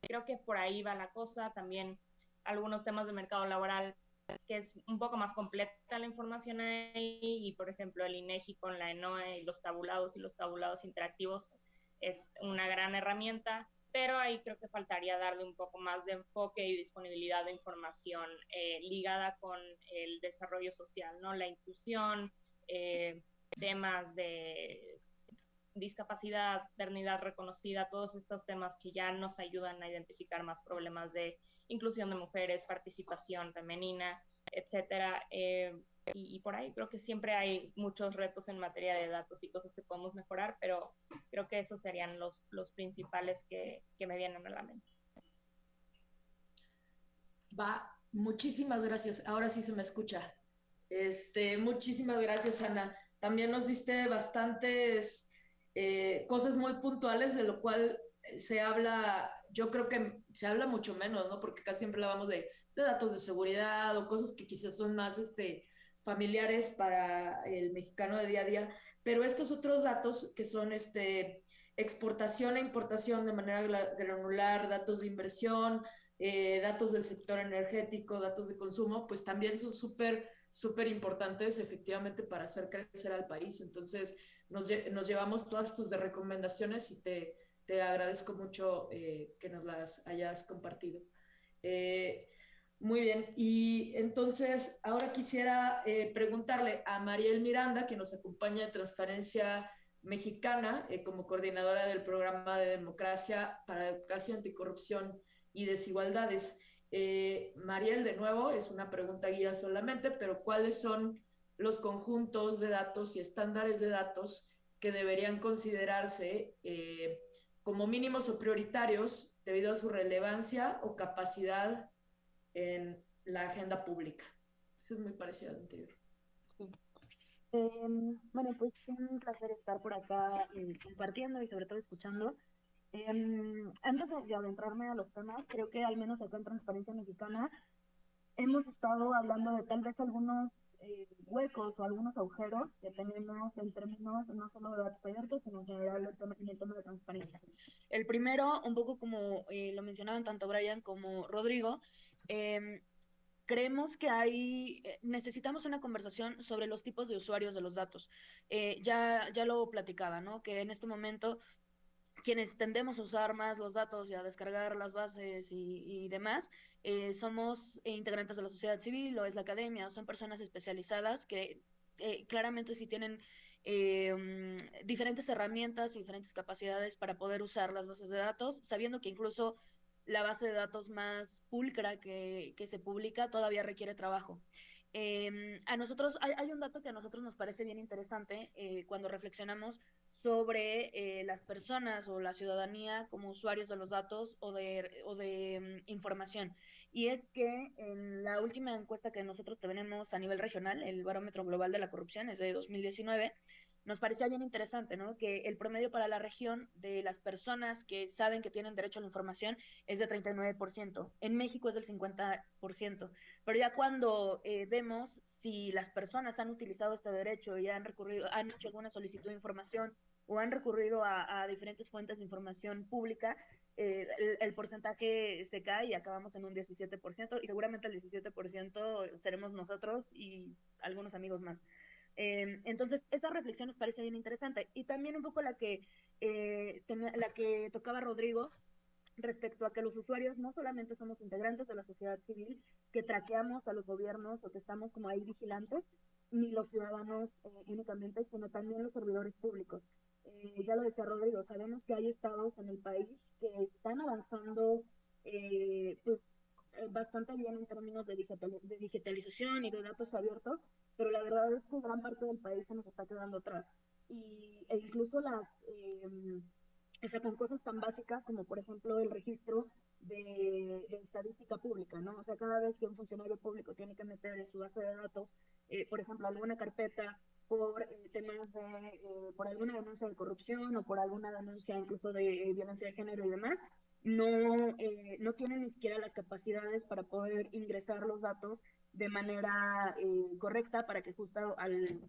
creo que por ahí va la cosa. También algunos temas de mercado laboral, que es un poco más completa la información ahí, y por ejemplo el INEGI con la ENOE y los tabulados interactivos es una gran herramienta, pero ahí creo que faltaría darle un poco más de enfoque y disponibilidad de información ligada con el desarrollo social, ¿no? La inclusión, temas de discapacidad, maternidad reconocida, todos estos temas que ya nos ayudan a identificar más problemas de inclusión de mujeres, participación femenina, etcétera. Y por ahí creo que siempre hay muchos retos en materia de datos y cosas que podemos mejorar, pero creo que esos serían los principales que me vienen a la mente. Va, muchísimas gracias. Ahora sí se me escucha. Muchísimas gracias, Ana. También nos diste bastantes cosas muy puntuales, de lo cual se habla, yo creo que se habla mucho menos, ¿no? Porque casi siempre hablamos de datos de seguridad o cosas que quizás son más familiares para el mexicano de día a día, pero estos otros datos que son exportación e importación de manera granular, datos de inversión, datos del sector energético, datos de consumo, pues también son súper importantes efectivamente para hacer crecer al país. Entonces nos llevamos todas tus recomendaciones y te agradezco mucho que nos las hayas compartido. Muy bien, y entonces ahora quisiera preguntarle a Mariel Miranda, que nos acompaña de Transparencia Mexicana como coordinadora del programa de democracia para educación, anticorrupción y desigualdades. Mariel, de nuevo, es una pregunta guía solamente, pero ¿cuáles son los conjuntos de datos y estándares de datos que deberían considerarse como mínimos o prioritarios debido a su relevancia o capacidad en la agenda pública? Eso es muy parecido al anterior. Sí. Bueno, pues un placer estar por acá compartiendo y sobre todo escuchando. Antes de adentrarme a los temas, creo que al menos acá en Transparencia Mexicana hemos estado hablando de tal vez algunos huecos o algunos agujeros que tenemos en términos no solo de datos abiertos, sino en general en el tema de transparencia. El primero, un poco como lo mencionaban tanto Brian como Rodrigo, creemos que necesitamos una conversación sobre los tipos de usuarios de los datos. Ya lo platicaba, ¿no? Que en este momento quienes tendemos a usar más los datos y a descargar las bases y demás, somos integrantes de la sociedad civil, o es la academia, o son personas especializadas que claramente sí tienen diferentes herramientas y diferentes capacidades para poder usar las bases de datos, sabiendo que incluso la base de datos más pulcra que se publica todavía requiere trabajo. A nosotros hay un dato que a nosotros nos parece bien interesante cuando reflexionamos sobre las personas o la ciudadanía como usuarios de los datos o de información. Y es que en la última encuesta que nosotros tenemos a nivel regional, el Barómetro Global de la Corrupción, es de 2019, nos parecía bien interesante, ¿no? Que el promedio para la región de las personas que saben que tienen derecho a la información es de 39%. En México es del 50%. Pero ya cuando vemos si las personas han utilizado este derecho y han hecho alguna solicitud de información o han recurrido a diferentes fuentes de información pública, el porcentaje se cae y acabamos en un 17%, y seguramente el 17% seremos nosotros y algunos amigos más. Entonces, esta reflexión nos parece bien interesante. Y también un poco la que tocaba Rodrigo, respecto a que los usuarios no solamente somos integrantes de la sociedad civil, que traqueamos a los gobiernos o que estamos como ahí vigilantes, ni los ciudadanos únicamente, sino también los servidores públicos. Ya lo decía Rodrigo, sabemos que hay estados en el país que están avanzando pues bastante bien en términos de digitalización y de datos abiertos, pero la verdad es que gran parte del país se nos está quedando atrás. E incluso o sea, con cosas tan básicas como, por ejemplo, el registro de estadística pública, ¿no? O sea, cada vez que un funcionario público tiene que meter en su base de datos, por ejemplo, alguna carpeta por temas por alguna denuncia de corrupción o por alguna denuncia incluso de violencia de género y demás, no tienen ni siquiera las capacidades para poder ingresar los datos de manera correcta para que justo al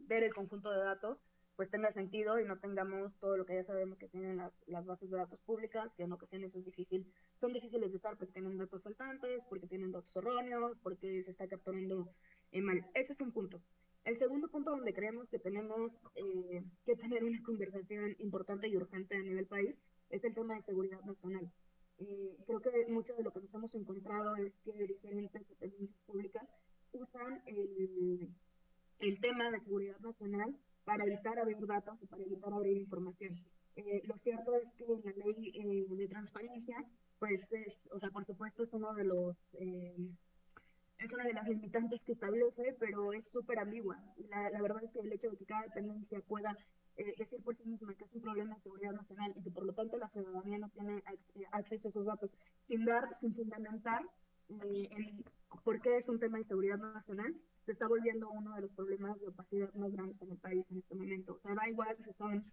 ver el conjunto de datos pues tenga sentido y no tengamos todo lo que ya sabemos que tienen las bases de datos públicas, que en ocasiones son difíciles de usar porque tienen datos faltantes, porque tienen datos erróneos, porque se está capturando mal. Ese es un punto. El segundo punto donde creemos que tenemos que tener una conversación importante y urgente a nivel país es el tema de seguridad nacional. Creo que mucho de lo que nos hemos encontrado es que diferentes dependencias públicas usan el tema de seguridad nacional para evitar abrir datos y para evitar abrir información. Lo cierto es que la ley de transparencia, pues o sea, por supuesto es es una de las limitantes que establece, pero es súper ambigua. La verdad es que el hecho de que cada dependencia pueda decir por sí misma que es un problema de seguridad nacional y que por lo tanto la ciudadanía no tiene acceso a esos datos sin fundamentar en por qué es un tema de seguridad nacional, se está volviendo uno de los problemas de opacidad más grandes en el país en este momento. O sea, da igual si son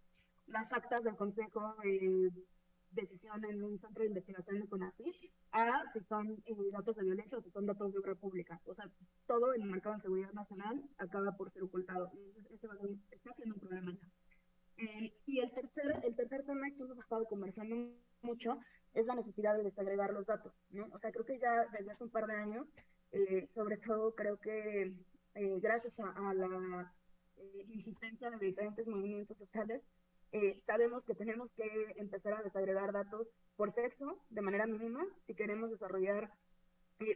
las actas del Consejo de decisión en un centro de investigación de CONACYT, a si son datos de violencia o si son datos de obra pública. O sea, todo enmarcado en seguridad nacional acaba por ser ocultado. Y ese está siendo un problema ya. Y el tercer tema que hemos estado conversando mucho es la necesidad de desagregar los datos, ¿no? O sea, creo que ya desde hace un par de años, sobre todo creo que gracias a la insistencia de diferentes movimientos sociales, sabemos que tenemos que empezar a desagregar datos por sexo de manera mínima si queremos desarrollar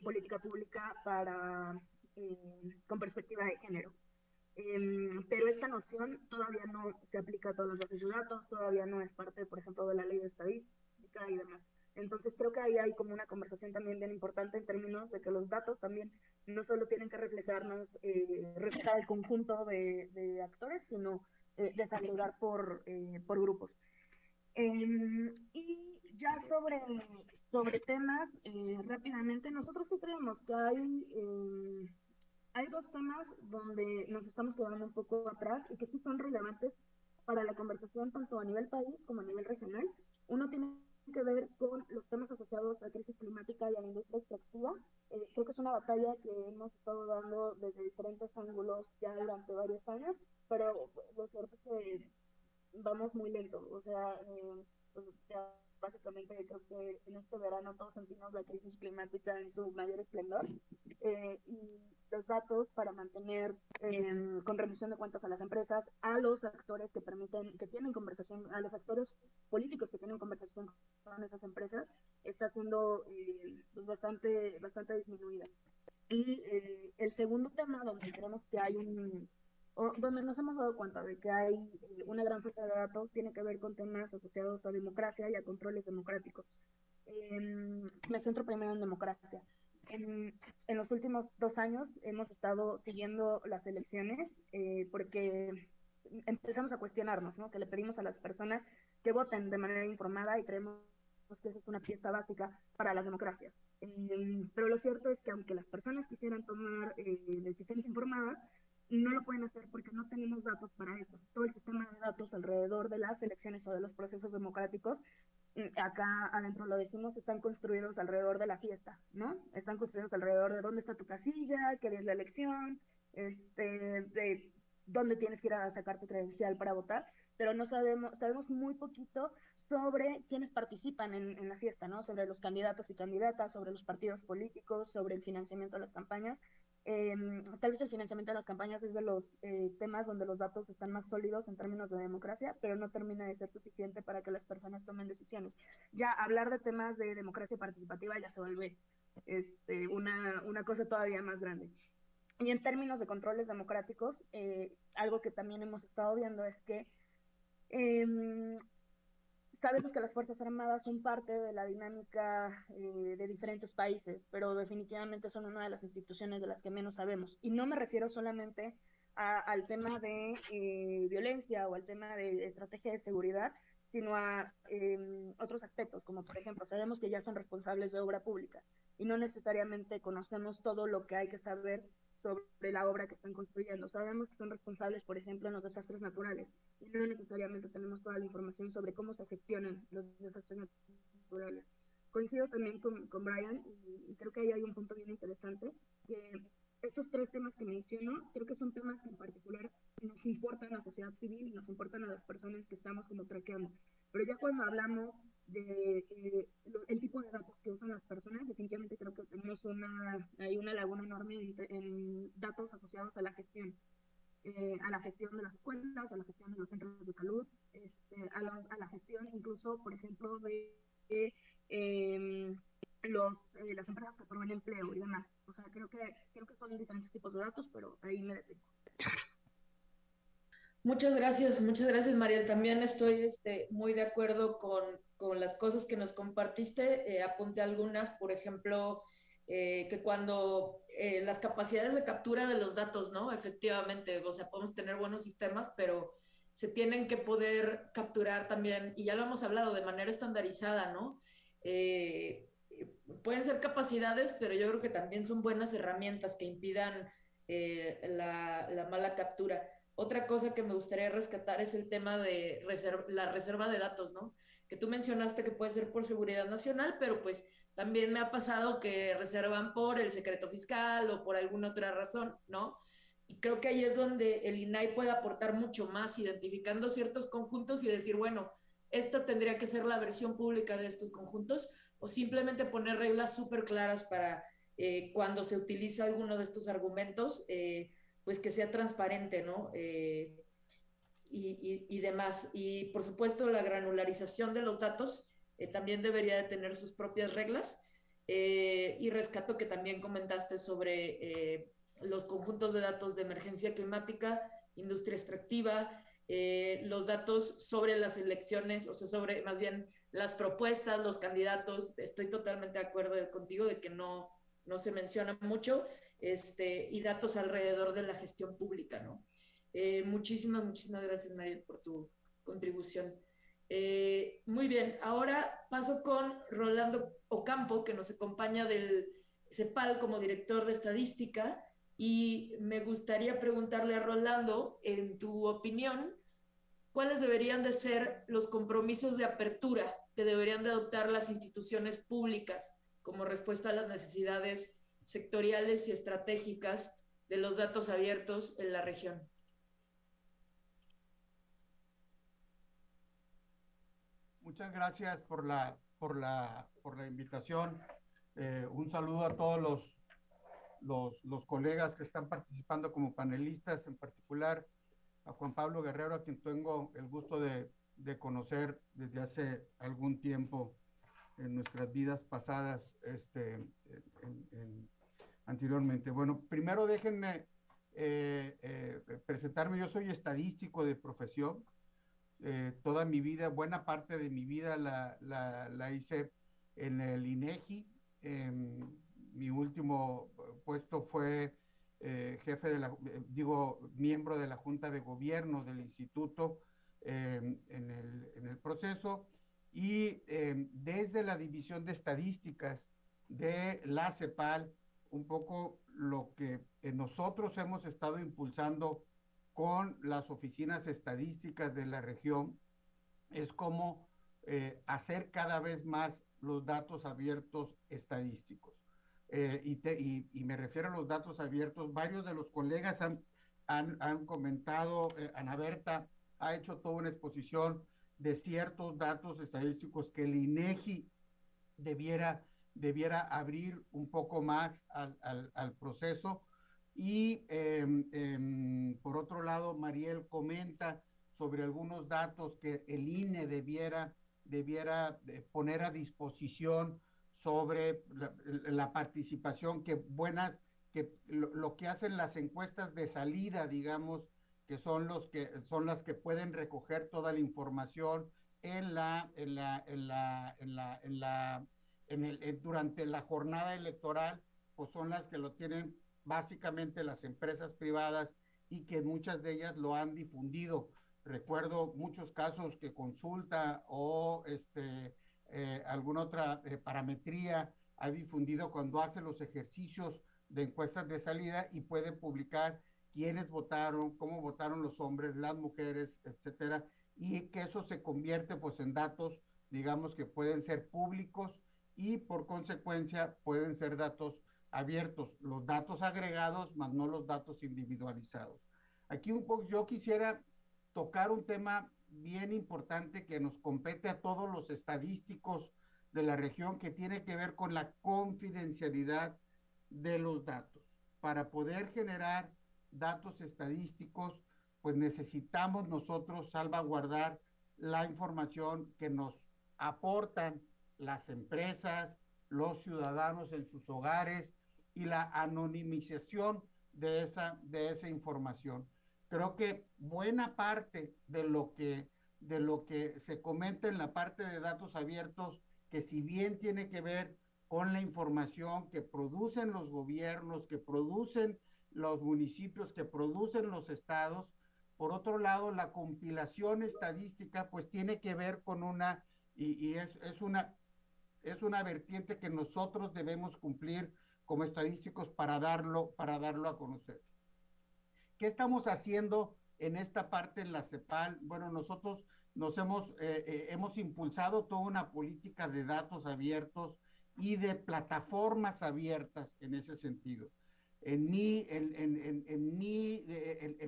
política pública con perspectiva de género. Pero esta noción todavía no se aplica a todas las bases de datos, todavía no es parte, por ejemplo, de la ley de estadística y demás. Entonces creo que ahí hay como una conversación también bien importante en términos de que los datos también no solo tienen que reflejar el conjunto de actores, sino desagregar por grupos. Y ya sobre temas, rápidamente, nosotros sí creemos que hay dos temas donde nos estamos quedando un poco atrás y que sí son relevantes para la conversación tanto a nivel país como a nivel regional. Uno tiene que ver con los temas asociados a la crisis climática y a la industria extractiva. Creo que es una batalla que hemos estado dando desde diferentes ángulos ya durante varios años, pero lo cierto es que vamos muy lento. O sea, pues ya básicamente creo que en este verano todos sentimos la crisis climática en su mayor esplendor. Y los datos para mantener con rendición de cuentas a las empresas, a los actores que tienen conversación, a los actores políticos que tienen conversación con esas empresas, está siendo pues bastante disminuida. Y el segundo tema donde creemos que hay donde nos hemos dado cuenta de que hay una gran falta de datos, tiene que ver con temas asociados a democracia y a controles democráticos. Me centro primero en democracia. En los últimos 2 años hemos estado siguiendo las elecciones porque empezamos a cuestionarnos, ¿no? Que le pedimos a las personas que voten de manera informada y creemos que esa es una pieza básica para las democracias. Pero lo cierto es que aunque las personas quisieran tomar decisiones informadas, no lo pueden hacer porque no tenemos datos para eso. Todo el sistema de datos alrededor de las elecciones o de los procesos democráticos, acá adentro lo decimos, están construidos alrededor de la fiesta, ¿no? Están construidos alrededor de dónde está tu casilla, qué día es la elección, dónde tienes que ir a sacar tu credencial para votar, pero no sabemos muy poquito sobre quiénes participan en la fiesta, ¿no? Sobre los candidatos y candidatas, sobre los partidos políticos, sobre el financiamiento de las campañas. Tal vez el financiamiento de las campañas es de los temas donde los datos están más sólidos en términos de democracia, pero no termina de ser suficiente para que las personas tomen decisiones. Ya hablar de temas de democracia participativa ya se vuelve una cosa todavía más grande. Y en términos de controles democráticos, algo que también hemos estado viendo es que sabemos que las Fuerzas Armadas son parte de la dinámica de diferentes países, pero definitivamente son una de las instituciones de las que menos sabemos. Y no me refiero solamente al tema de violencia o al tema de estrategia de seguridad, sino a otros aspectos, como por ejemplo, sabemos que ya son responsables de obra pública y no necesariamente conocemos todo lo que hay que saber sobre la obra que están construyendo. Sabemos que son responsables, por ejemplo, en los desastres naturales, y no necesariamente tenemos toda la información sobre cómo se gestionan los desastres naturales. Coincido también con Brian, y creo que ahí hay un punto bien interesante, que estos tres temas que menciono, creo que son temas que en particular nos importan a la sociedad civil y nos importan a las personas que estamos como traqueando. Pero ya cuando hablamos de el tipo de datos que usan las personas, definitivamente creo que tenemos hay una laguna enorme en datos asociados a la gestión de las escuelas, a la gestión de los centros de salud, a la gestión incluso, por ejemplo, de las empresas que proveen empleo y demás. O sea, creo que son diferentes tipos de datos, pero ahí me detengo. Muchas gracias, Mariel. También estoy muy de acuerdo con las cosas que nos compartiste. Apunté algunas, por ejemplo, que cuando las capacidades de captura de los datos, ¿no? Efectivamente, o sea, podemos tener buenos sistemas, pero se tienen que poder capturar también, y ya lo hemos hablado, de manera estandarizada, ¿no? Pueden ser capacidades, pero yo creo que también son buenas herramientas que impidan la mala captura. Otra cosa que me gustaría rescatar es el tema de la reserva de datos, ¿no? Que tú mencionaste que puede ser por seguridad nacional, pero pues también me ha pasado que reservan por el secreto fiscal o por alguna otra razón, ¿no? Y creo que ahí es donde el INAI puede aportar mucho más, identificando ciertos conjuntos y decir, bueno, esta tendría que ser la versión pública de estos conjuntos, o simplemente poner reglas súper claras para cuando se utiliza alguno de estos argumentos, pues que sea transparente, ¿no? Y demás. Y por supuesto la granularización de los datos también debería de tener sus propias reglas. Y rescato que también comentaste sobre los conjuntos de datos de emergencia climática, industria extractiva, los datos sobre las elecciones, o sea, sobre más bien las propuestas, los candidatos. Estoy totalmente de acuerdo contigo de que no se menciona mucho, y datos alrededor de la gestión pública, ¿no? Muchísimas gracias, Mariel, por tu contribución. Muy bien, ahora paso con Rolando Ocampo, que nos acompaña del CEPAL como director de estadística, y me gustaría preguntarle a Rolando, en tu opinión, ¿cuáles deberían de ser los compromisos de apertura que deberían de adoptar las instituciones públicas como respuesta a las necesidades sectoriales y estratégicas de los datos abiertos en la región? Muchas gracias por la invitación. Un saludo a todos los colegas que están participando como panelistas, en particular a Juan Pablo Guerrero, a quien tengo el gusto de conocer desde hace algún tiempo en nuestras vidas pasadas anteriormente. Bueno, primero déjenme presentarme. Yo soy estadístico de profesión. Toda mi vida, buena parte de mi vida la hice en el INEGI. Mi último puesto fue miembro de la Junta de Gobierno del Instituto en el proceso, y desde la División de Estadísticas de la CEPAL, un poco lo que nosotros hemos estado impulsando con las oficinas estadísticas de la región es cómo hacer cada vez más los datos abiertos estadísticos. Y me refiero a los datos abiertos. Varios de los colegas han comentado, Ana Berta ha hecho toda una exposición de ciertos datos estadísticos que el INEGI debiera abrir un poco más al proceso. Y por otro lado, Mariel comenta sobre algunos datos que el INE debiera poner a disposición sobre la participación, que lo que hacen las encuestas de salida, digamos, que son las que pueden recoger toda la información durante la jornada electoral, pues son las que lo tienen básicamente las empresas privadas, y que muchas de ellas lo han difundido. Recuerdo muchos casos que Consulta o alguna otra parametría ha difundido cuando hace los ejercicios de encuestas de salida, y puede publicar quiénes votaron, cómo votaron los hombres, las mujeres, etcétera, y que eso se convierte pues en datos, digamos, que pueden ser públicos, y por consecuencia pueden ser datos abiertos, los datos agregados, más no los datos individualizados. Aquí un poco yo quisiera tocar un tema bien importante que nos compete a todos los estadísticos de la región, que tiene que ver con la confidencialidad de los datos. Para poder generar datos estadísticos, pues necesitamos nosotros salvaguardar la información que nos aportan las empresas, los ciudadanos en sus hogares, y la anonimización de esa información. Creo que buena parte de lo que se comenta en la parte de datos abiertos, que si bien tiene que ver con la información que producen los gobiernos, que producen los municipios, que producen los estados, por otro lado, la compilación estadística pues tiene que ver con es una vertiente que nosotros debemos cumplir como estadísticos para darlo a conocer. ¿Qué estamos haciendo en esta parte en la CEPAL? Bueno, nosotros hemos impulsado toda una política de datos abiertos y de plataformas abiertas en ese sentido. En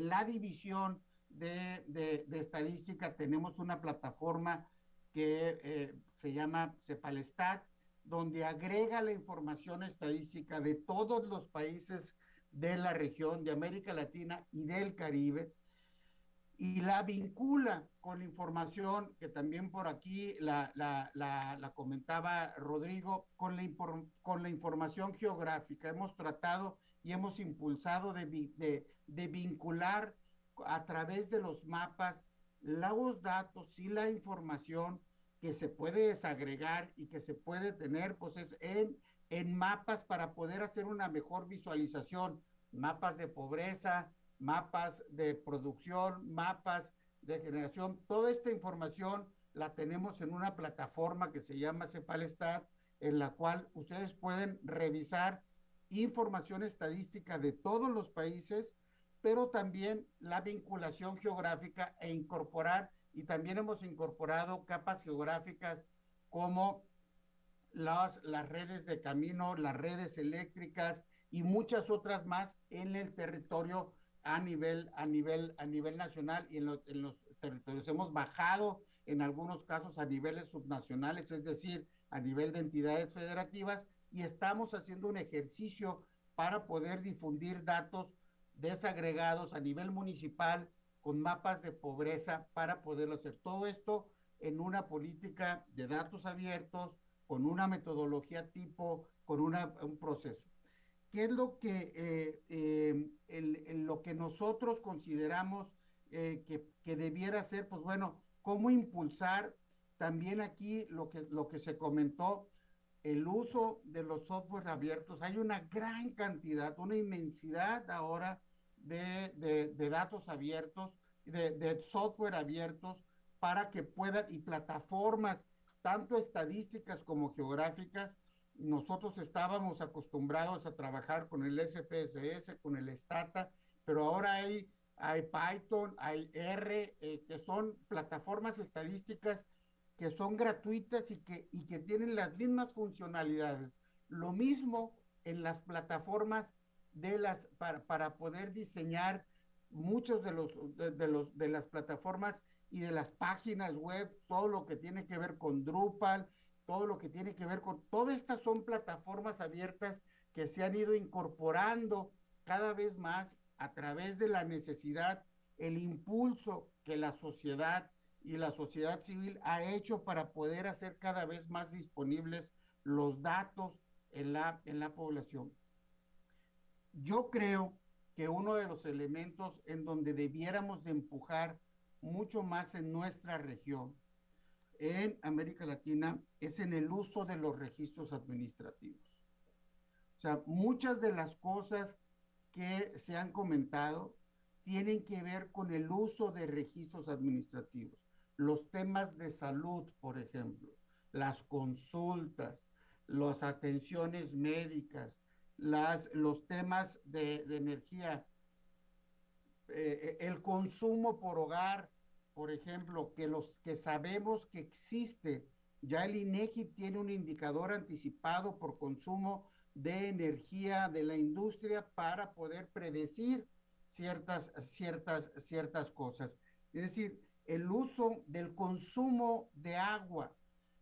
la división de estadística tenemos una plataforma que se llama CEPALStat, donde agrega la información estadística de todos los países de la región, de América Latina y del Caribe, y la vincula con la información que también por aquí la comentaba Rodrigo, con la información geográfica. Hemos tratado y hemos impulsado de vincular a través de los mapas los datos y la información que se puede desagregar y que se puede tener pues en mapas, para poder hacer una mejor visualización, mapas de pobreza, mapas de producción, mapas de generación. Toda esta información la tenemos en una plataforma que se llama CEPALStat, en la cual ustedes pueden revisar información estadística de todos los países, pero también la vinculación geográfica, e incorporar, y también hemos incorporado capas geográficas como las redes de camino, las redes eléctricas y muchas otras más en el territorio a nivel nacional, y en los territorios. Hemos bajado en algunos casos a niveles subnacionales, es decir, a nivel de entidades federativas, y estamos haciendo un ejercicio para poder difundir datos desagregados a nivel municipal con mapas de pobreza, para poderlo hacer. Todo esto en una política de datos abiertos, con una metodología tipo, con un proceso. ¿Qué es lo que nosotros consideramos que debiera ser? Pues bueno, cómo impulsar también aquí lo que se comentó, el uso de los softwares abiertos. Hay una gran cantidad, una inmensidad ahora de datos abiertos, de software abiertos, para que puedan, y plataformas, tanto estadísticas como geográficas. Nosotros estábamos acostumbrados a trabajar con el SPSS, con el Stata, pero ahora hay Python, hay R, que son plataformas estadísticas que son gratuitas y que tienen las mismas funcionalidades. Lo mismo en las plataformas para poder diseñar muchos de las plataformas y de las páginas web, todo lo que tiene que ver con Drupal, todo lo que tiene que ver con, todas estas son plataformas abiertas que se han ido incorporando cada vez más a través de la necesidad, el impulso que la sociedad y la sociedad civil ha hecho para poder hacer cada vez más disponibles los datos en la población. Yo creo que uno de los elementos en donde debiéramos de empujar mucho más en nuestra región, en América Latina, es en el uso de los registros administrativos. O sea, muchas de las cosas que se han comentado tienen que ver con el uso de registros administrativos. Los temas de salud, por ejemplo, las consultas, las atenciones médicas, los temas de energía, el consumo por hogar, por ejemplo, que sabemos que existe. Ya el INEGI tiene un indicador anticipado por consumo de energía de la industria para poder predecir ciertas cosas. Es decir, el uso del consumo de agua.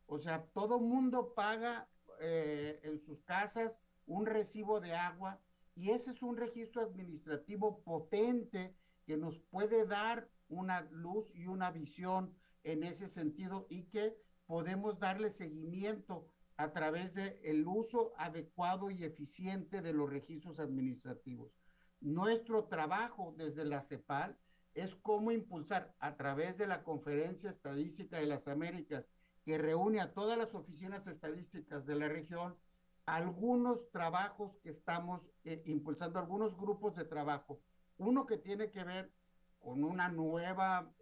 O sea, todo mundo paga en sus casas un recibo de agua y ese es un registro administrativo potente que nos puede dar una luz y una visión en ese sentido y que podemos darle seguimiento a través del uso adecuado y eficiente de los registros administrativos. Nuestro trabajo desde la CEPAL es cómo impulsar a través de la Conferencia Estadística de las Américas, que reúne a todas las oficinas estadísticas de la región, algunos trabajos que estamos impulsando, algunos grupos de trabajo. Uno que tiene que ver con una nueva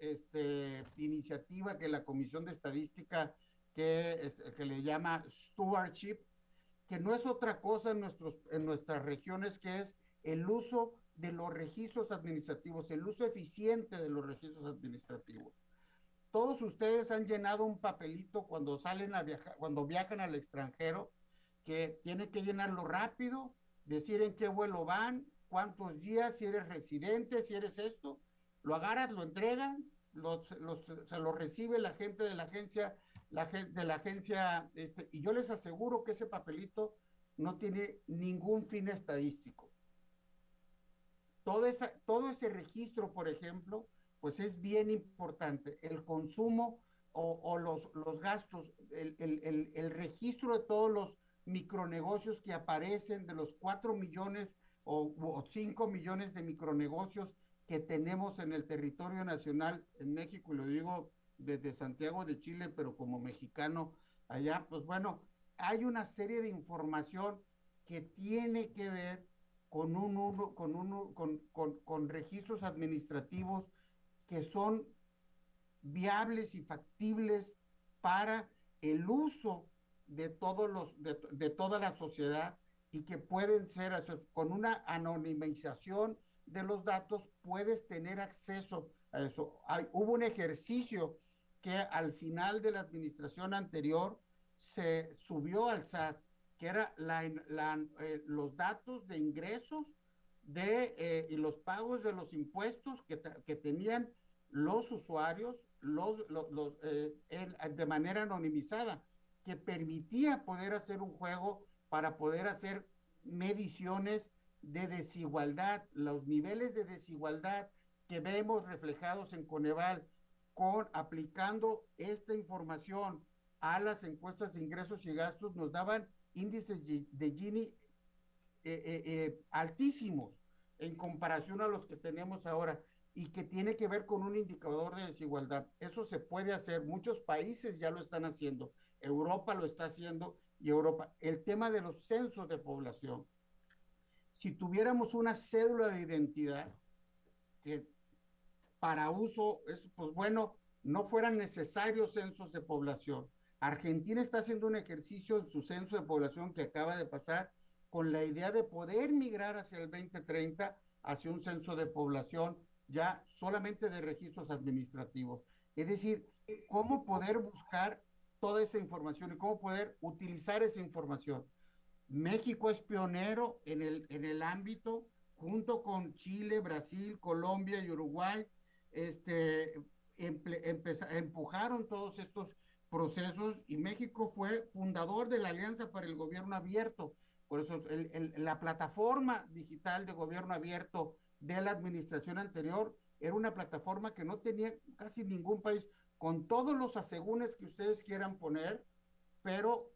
iniciativa que la Comisión de Estadística que le llama Stewardship, que no es otra cosa en nuestras regiones, que es el uso de los registros administrativos, el uso eficiente de los registros administrativos. Todos ustedes han llenado un papelito cuando salen a viajar, cuando viajan al extranjero, que tienen que llenarlo rápido, decir en qué vuelo van, cuántos días, si eres residente, si eres esto, lo agarras, lo entregan, se lo recibe la gente de la agencia, y yo les aseguro que ese papelito no tiene ningún fin estadístico. Todo ese registro, por ejemplo, pues es bien importante. El consumo o los gastos, el registro de todos los micronegocios que aparecen, de los 4 millones o 5 millones de micronegocios que tenemos en el territorio nacional en México, y lo digo desde Santiago de Chile, pero como mexicano allá, pues bueno, hay una serie de información que tiene que ver con registros administrativos que son viables y factibles para el uso de toda la sociedad y que pueden ser, con una anonimización de los datos, puedes tener acceso a eso. Hubo un ejercicio que al final de la administración anterior se subió al SAT, que era los datos de ingresos y los pagos de los impuestos que tenían los usuarios de manera anonimizada, que permitía poder hacer un juego para poder hacer mediciones de desigualdad, los niveles de desigualdad que vemos reflejados en Coneval, aplicando esta información a las encuestas de ingresos y gastos, nos daban índices de Gini altísimos en comparación a los que tenemos ahora y que tiene que ver con un indicador de desigualdad. Eso se puede hacer, muchos países ya lo están haciendo, Europa lo está haciendo y el tema de los censos de población. Si tuviéramos una cédula de identidad que para uso, pues bueno, no fueran necesarios censos de población. Argentina está haciendo un ejercicio en su censo de población que acaba de pasar con la idea de poder migrar hacia el 2030 hacia un censo de población ya solamente de registros administrativos. Es decir, cómo poder buscar toda esa información y cómo poder utilizar esa información. México es pionero en el ámbito junto con Chile, Brasil, Colombia y Uruguay, empujaron todos estos procesos, y México fue fundador de la Alianza para el Gobierno Abierto. Por eso la plataforma digital de gobierno abierto de la administración anterior era una plataforma que no tenía casi ningún país, con todos los asegúnes que ustedes quieran poner, pero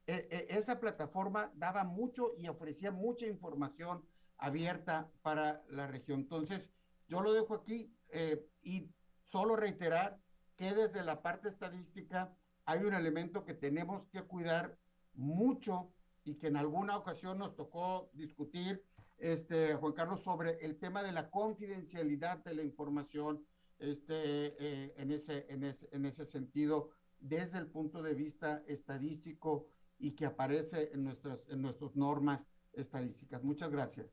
esa plataforma daba mucho y ofrecía mucha información abierta para la región. Entonces, yo lo dejo aquí, y solo reiterar que desde la parte estadística hay un elemento que tenemos que cuidar mucho, y que en alguna ocasión nos tocó discutir, Juan Carlos, sobre el tema de la confidencialidad de la información, en ese sentido, desde el punto de vista estadístico, y que aparece en nuestras normas estadísticas. Muchas gracias.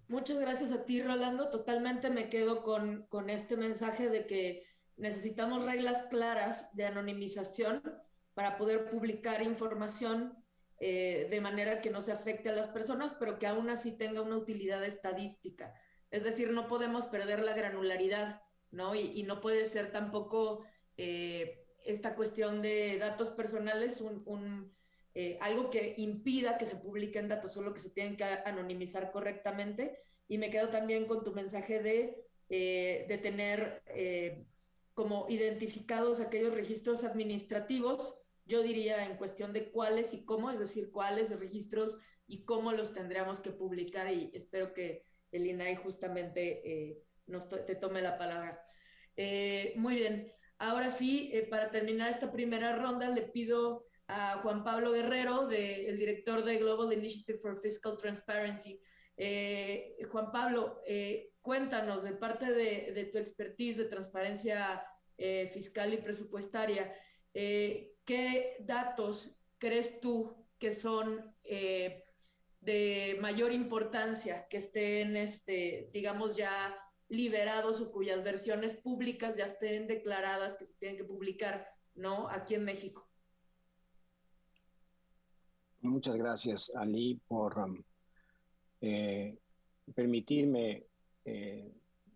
Muchas gracias a ti, Rolando. Totalmente me quedo con este mensaje de que necesitamos reglas claras de anonimización para poder publicar información de manera que no se afecte a las personas, pero que aún así tenga una utilidad estadística. Es decir, no podemos perder la granularidad, ¿no? Y no puede ser tampoco esta cuestión de datos personales algo que impida que se publiquen datos, solo que se tienen que anonimizar correctamente. Y me quedo también con tu mensaje de tener como identificados aquellos registros administrativos, yo diría en cuestión de cuáles y cómo, es decir, cuáles registros y cómo los tendríamos que publicar, y espero que el INAI justamente te tome la palabra. Muy bien, ahora sí, para terminar esta primera ronda, le pido a Juan Pablo Guerrero, el director de Global Initiative for Fiscal Transparency. Juan Pablo, cuéntanos, de parte de tu expertise de transparencia fiscal y presupuestaria, ¿qué datos crees tú que son de mayor importancia, que estén, digamos, ya liberados, o cuyas versiones públicas ya estén declaradas que se tienen que publicar, ¿no?, aquí en México? Muchas gracias, Ali, por permitirme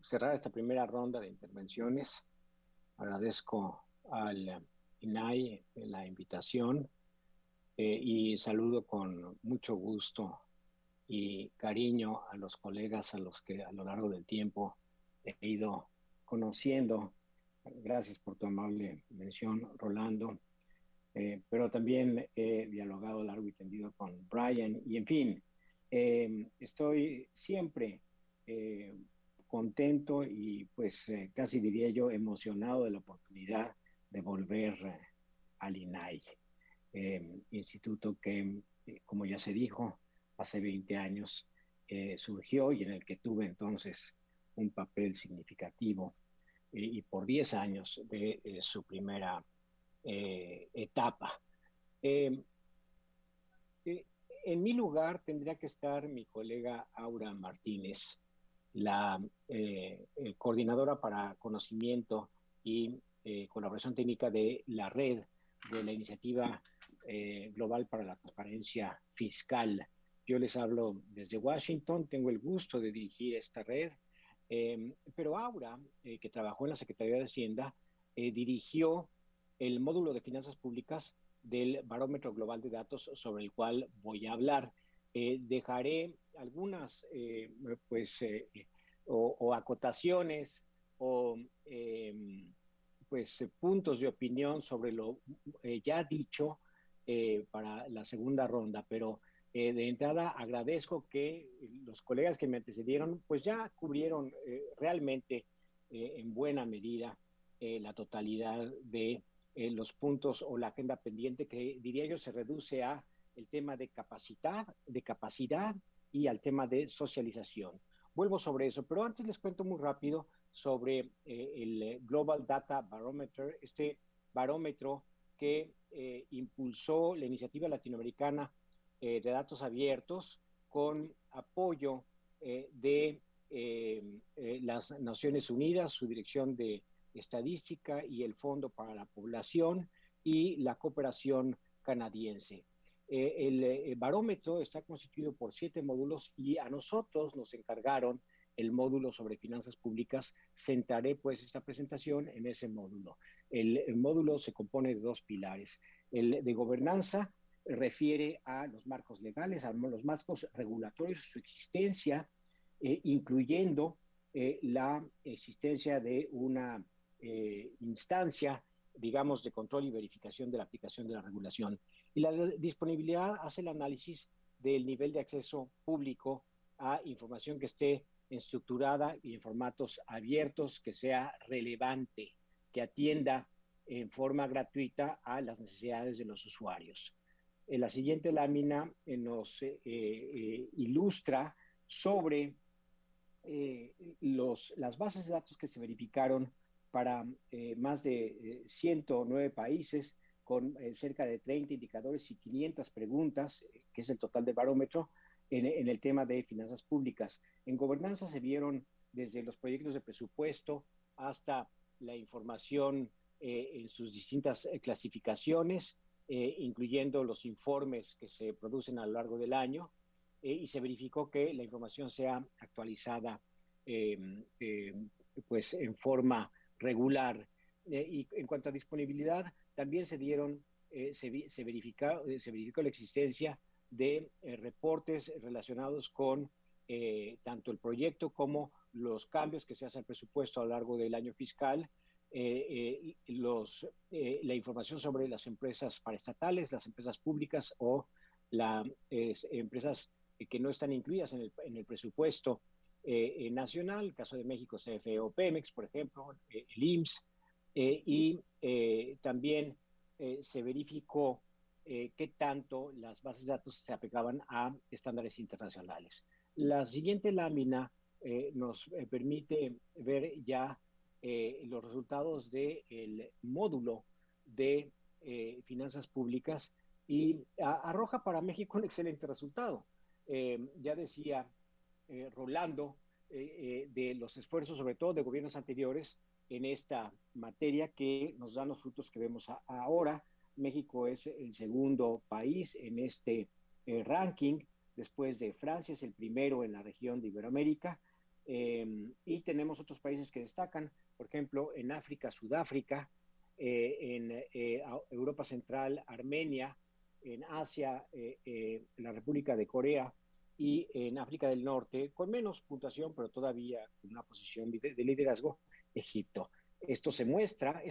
cerrar esta primera ronda de intervenciones. Agradezco al INAI la invitación y saludo con mucho gusto y cariño a los colegas a los que a lo largo del tiempo he ido conociendo. Gracias por tu amable mención, Rolando. Pero también he dialogado largo y tendido con Brian, y en fin, estoy siempre contento y pues casi diría yo emocionado de la oportunidad de volver al INAI, instituto que, como ya se dijo, hace 20 años surgió, y en el que tuve entonces un papel significativo, y por 10 años de su primera etapa. En mi lugar tendría que estar mi colega Aura Martínez, la coordinadora para conocimiento y colaboración técnica de la red de la Iniciativa Global para la Transparencia Fiscal. Yo les hablo desde Washington, tengo el gusto de dirigir esta red, pero Aura, que trabajó en la Secretaría de Hacienda, dirigió el módulo de finanzas públicas del Barómetro Global de Datos, sobre el cual voy a hablar. Dejaré algunas o acotaciones o puntos de opinión sobre lo ya dicho para la segunda ronda, pero de entrada agradezco que los colegas que me antecedieron pues ya cubrieron realmente en buena medida la totalidad de los puntos o la agenda pendiente, que diría yo se reduce a el tema de capacidad y al tema de socialización. Vuelvo sobre eso, pero antes les cuento muy rápido sobre el Global Data Barometer, este barómetro que impulsó la Iniciativa Latinoamericana de Datos Abiertos con apoyo de las Naciones Unidas, su Dirección de Estadística y el Fondo para la Población y la cooperación canadiense. El barómetro está constituido por 7 módulos y a nosotros nos encargaron el módulo sobre finanzas públicas. Centraré pues esta presentación en ese módulo. El módulo se compone de 2 pilares. El de gobernanza refiere a los marcos legales, a los marcos regulatorios, su existencia, incluyendo la existencia de una instancia, digamos, de control y verificación de la aplicación de la regulación. Y la disponibilidad hace el análisis del nivel de acceso público a información que esté estructurada y en formatos abiertos, que sea relevante, que atienda en forma gratuita a las necesidades de los usuarios. En la siguiente lámina nos ilustra sobre las bases de datos que se verificaron para más de 109 países, con cerca de 30 indicadores y 500 preguntas, que es el total del barómetro, en el tema de finanzas públicas. En gobernanza se vieron desde los proyectos de presupuesto hasta la información en sus distintas clasificaciones, incluyendo los informes que se producen a lo largo del año, y se verificó que la información sea actualizada pues en forma regular. Y en cuanto a disponibilidad, también se verificó la existencia de reportes relacionados con tanto el proyecto como los cambios que se hacen al presupuesto a lo largo del año fiscal, la información sobre las empresas paraestatales, las empresas públicas o las empresas que no están incluidas en el presupuesto nacional, el caso de México, CFE o Pemex, por ejemplo, el IMSS, y también se verificó qué tanto las bases de datos se apegaban a estándares internacionales. La siguiente lámina nos permite ver ya los resultados del módulo de finanzas públicas y arroja para México un excelente resultado. Ya decía Rolando de los esfuerzos, sobre todo de gobiernos anteriores, en esta materia que nos dan los frutos que vemos ahora. México es el segundo país en este ranking, después de Francia, es el primero en la región de Iberoamérica, y tenemos otros países que destacan, por ejemplo, en África, Sudáfrica, en Europa Central, Armenia, en Asia, la República de Corea, y en África del Norte, con menos puntuación, pero todavía con una posición de liderazgo, Egipto. Esto muestra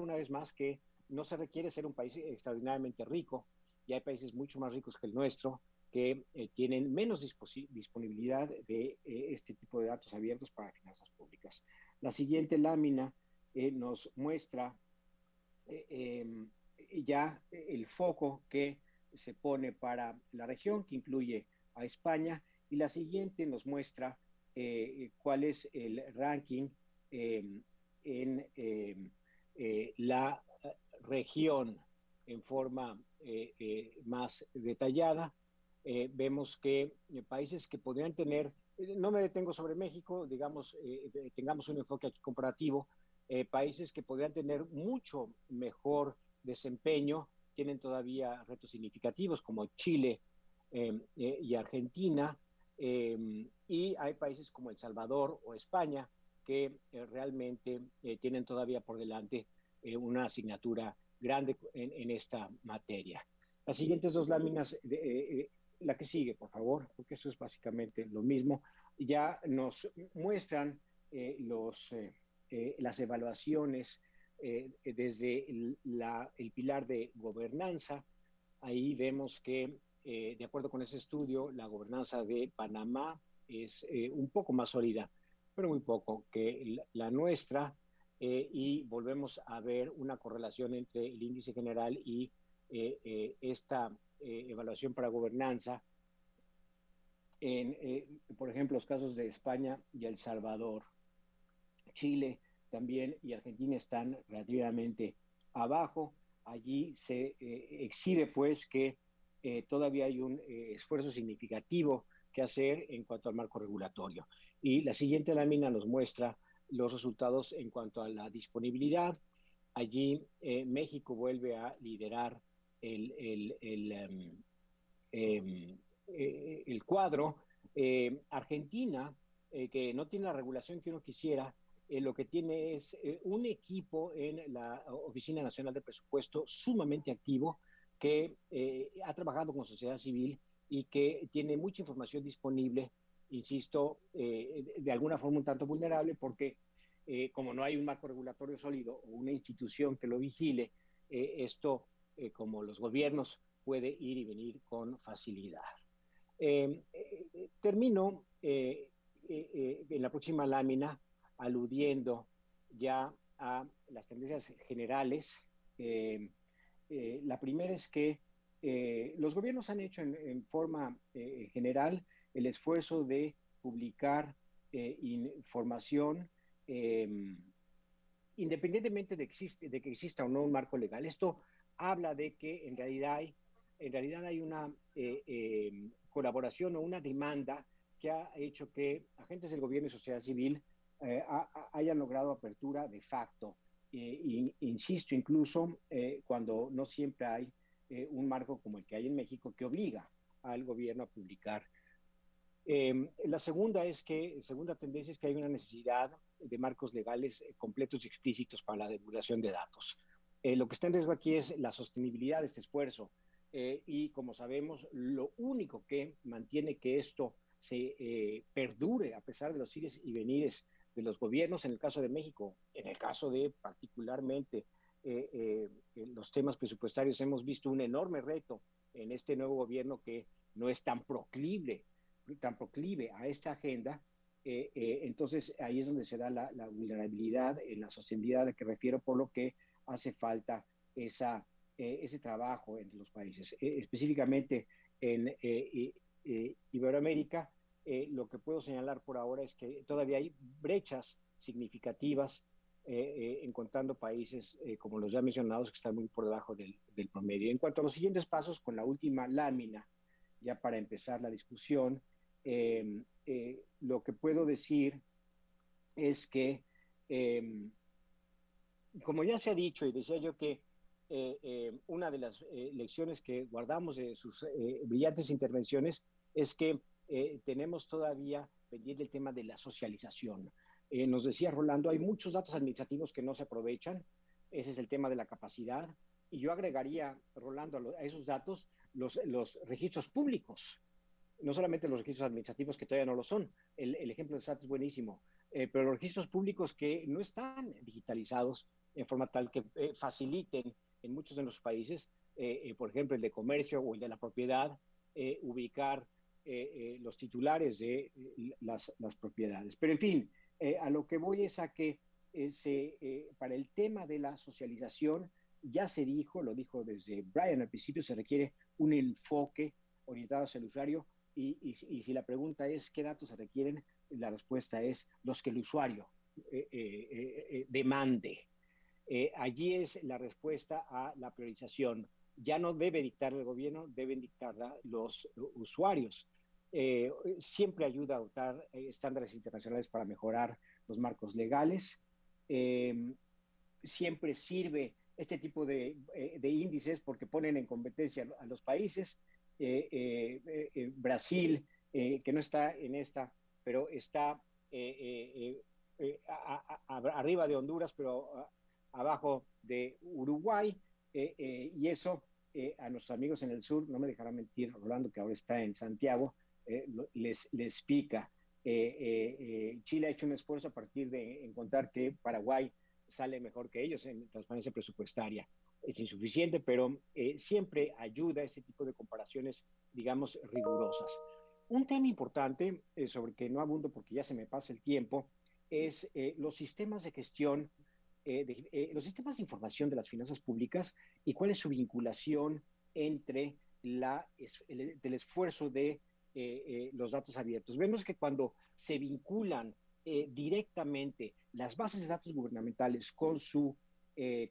una vez más que no se requiere ser un país extraordinariamente rico, y hay países mucho más ricos que el nuestro que tienen menos disponibilidad de este tipo de datos abiertos para finanzas públicas. La siguiente lámina nos muestra ya el foco que se pone para la región, que incluye a España, y la siguiente nos muestra cuál es el ranking en la región en forma más detallada. Vemos que países que podrían tener, no me detengo sobre México, digamos, tengamos un enfoque aquí comparativo, países que podrían tener mucho mejor desempeño, tienen todavía retos significativos como Chile y Argentina, y hay países como El Salvador o España que realmente tienen todavía por delante una asignatura grande en esta materia. Las siguientes 2 láminas, la que sigue, por favor, porque eso es básicamente lo mismo, ya nos muestran las evaluaciones desde el pilar de gobernanza. Ahí vemos que, de acuerdo con ese estudio, la gobernanza de Panamá es un poco más sólida, pero muy poco, que la nuestra, y volvemos a ver una correlación entre el índice general y esta evaluación para gobernanza por ejemplo, los casos de España y El Salvador. Chile también y Argentina están relativamente abajo. Allí se exhibe pues que todavía hay un esfuerzo significativo que hacer en cuanto al marco regulatorio. Y la siguiente lámina nos muestra los resultados en cuanto a la disponibilidad. Allí México vuelve a liderar el cuadro. Argentina, que no tiene la regulación que uno quisiera, lo que tiene es un equipo en la Oficina Nacional de Presupuesto sumamente activo que ha trabajado con sociedad civil y que tiene mucha información disponible, insisto, de alguna forma un tanto vulnerable porque como no hay un marco regulatorio sólido o una institución que lo vigile, esto, como los gobiernos, puede ir y venir con facilidad. Termino en la próxima lámina aludiendo ya a las tendencias generales. La primera es que los gobiernos han hecho en forma general el esfuerzo de publicar información independientemente de que exista o no un marco legal. Esto habla de que en realidad hay una colaboración o una demanda que ha hecho que agentes del gobierno y sociedad civil hayan logrado apertura de facto. Insisto, incluso cuando no siempre hay un marco como el que hay en México que obliga al gobierno a publicar. La segunda tendencia es que hay una necesidad de marcos legales completos y explícitos para la divulgación de datos. Lo que está en riesgo aquí es la sostenibilidad de este esfuerzo y, como sabemos, lo único que mantiene que esto se perdure a pesar de los ires y venires de los gobiernos, en el caso de México, en el caso de particularmente los temas presupuestarios, hemos visto un enorme reto en este nuevo gobierno que no es tan proclive a esta agenda. Entonces ahí es donde se da la vulnerabilidad en la sostenibilidad a la que refiero, por lo que hace falta ese trabajo entre los países. Específicamente en Iberoamérica, lo que puedo señalar por ahora es que todavía hay brechas significativas, encontrando países como los ya mencionados que están muy por debajo del promedio. En cuanto a los siguientes pasos, con la última lámina, ya para empezar la discusión, lo que puedo decir es que, como ya se ha dicho y decía yo que una de las lecciones que guardamos de sus brillantes intervenciones es que tenemos todavía pendiente el tema de la socialización. Nos decía Rolando, hay muchos datos administrativos que no se aprovechan, ese es el tema de la capacidad, y yo agregaría, Rolando, a esos datos los registros públicos, no solamente los registros administrativos que todavía no lo son, el ejemplo de SAT es buenísimo, pero los registros públicos que no están digitalizados en forma tal que faciliten en muchos de los países, por ejemplo el de comercio o el de la propiedad, ubicar los titulares de las propiedades. Pero en fin, a lo que voy es a que para el tema de la socialización, ya se dijo, lo dijo desde Brian al principio, se requiere un enfoque orientado hacia el usuario y si la pregunta es ¿qué datos se requieren? La respuesta es los que el usuario demande. Allí es la respuesta a la priorización. Ya no debe dictarla el gobierno, deben dictarla los usuarios. Siempre ayuda a adoptar estándares internacionales para mejorar los marcos legales. Siempre sirve este tipo de índices porque ponen en competencia a los países. Brasil, que no está en esta, pero está arriba de Honduras, pero abajo de Uruguay, y eso a nuestros amigos en el sur, no me dejará mentir Rolando, que ahora está en Santiago, les pica. Chile ha hecho un esfuerzo a partir de encontrar que Paraguay sale mejor que ellos en transparencia presupuestaria. Es insuficiente, pero siempre ayuda a este tipo de comparaciones, digamos, rigurosas. Un tema importante, sobre que no abundo porque ya se me pasa el tiempo, es los sistemas de gestión, los sistemas de información de las finanzas públicas y cuál es su vinculación entre el esfuerzo de los datos abiertos. Vemos que cuando se vinculan directamente las bases de datos gubernamentales con su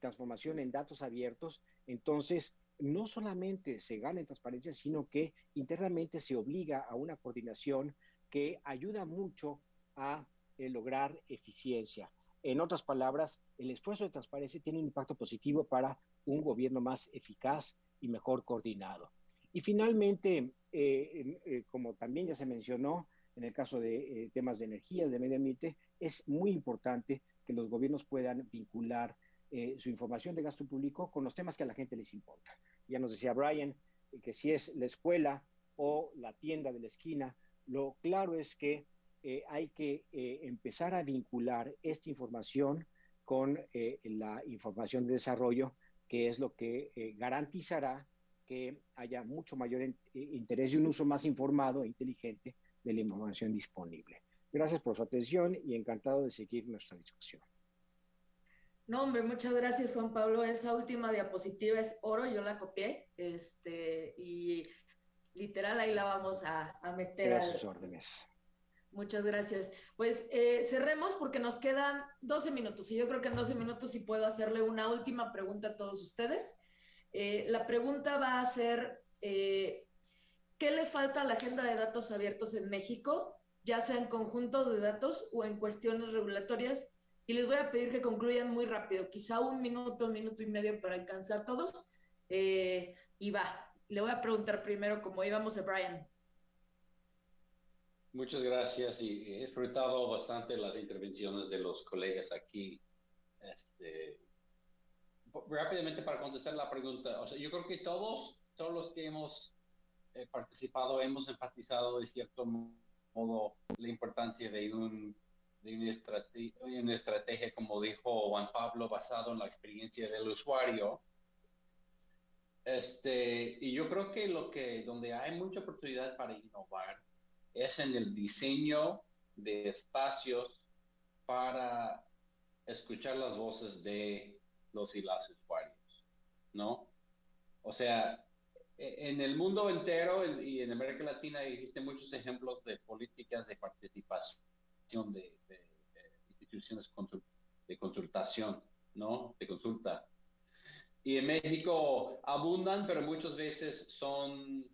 transformación en datos abiertos, entonces no solamente se gana en transparencia, sino que internamente se obliga a una coordinación que ayuda mucho a lograr eficiencia. En otras palabras, el esfuerzo de transparencia tiene un impacto positivo para un gobierno más eficaz y mejor coordinado. Y finalmente, como también ya se mencionó, en el caso de temas de energía, de medio ambiente, es muy importante que los gobiernos puedan vincular su información de gasto público con los temas que a la gente les importa. Ya nos decía Brian que si es la escuela o la tienda de la esquina, lo claro es que hay que empezar a vincular esta información con la información de desarrollo, que es lo que garantizará que haya mucho mayor interés y un uso más informado e inteligente de la información disponible. Gracias por su atención y encantado de seguir nuestra discusión. No, hombre, muchas gracias, Juan Pablo. Esa última diapositiva es oro, yo la copié, y literal ahí la vamos a meter. A sus órdenes. Muchas gracias. Pues cerremos porque nos quedan 12 minutos y yo creo que en 12 minutos sí puedo hacerle una última pregunta a todos ustedes. La pregunta va a ser, ¿qué le falta a la agenda de datos abiertos en México, ya sea en conjunto de datos o en cuestiones regulatorias? Y les voy a pedir que concluyan muy rápido, quizá un minuto y medio para alcanzar todos. Y va, le voy a preguntar primero, como íbamos, a Brian. Muchas gracias y he disfrutado bastante las intervenciones de los colegas aquí. Rápidamente para contestar la pregunta, o sea, yo creo que todos los que hemos participado hemos enfatizado de cierto modo la importancia de una estrategia, como dijo Juan Pablo, basado en la experiencia del usuario. Y yo creo que donde hay mucha oportunidad para innovar es en el diseño de espacios para escuchar las voces de los y las usuarios, ¿no? O sea, en el mundo entero y en América Latina existen muchos ejemplos de políticas de participación de instituciones de consultación, ¿no? De consulta. Y en México abundan, pero muchas veces son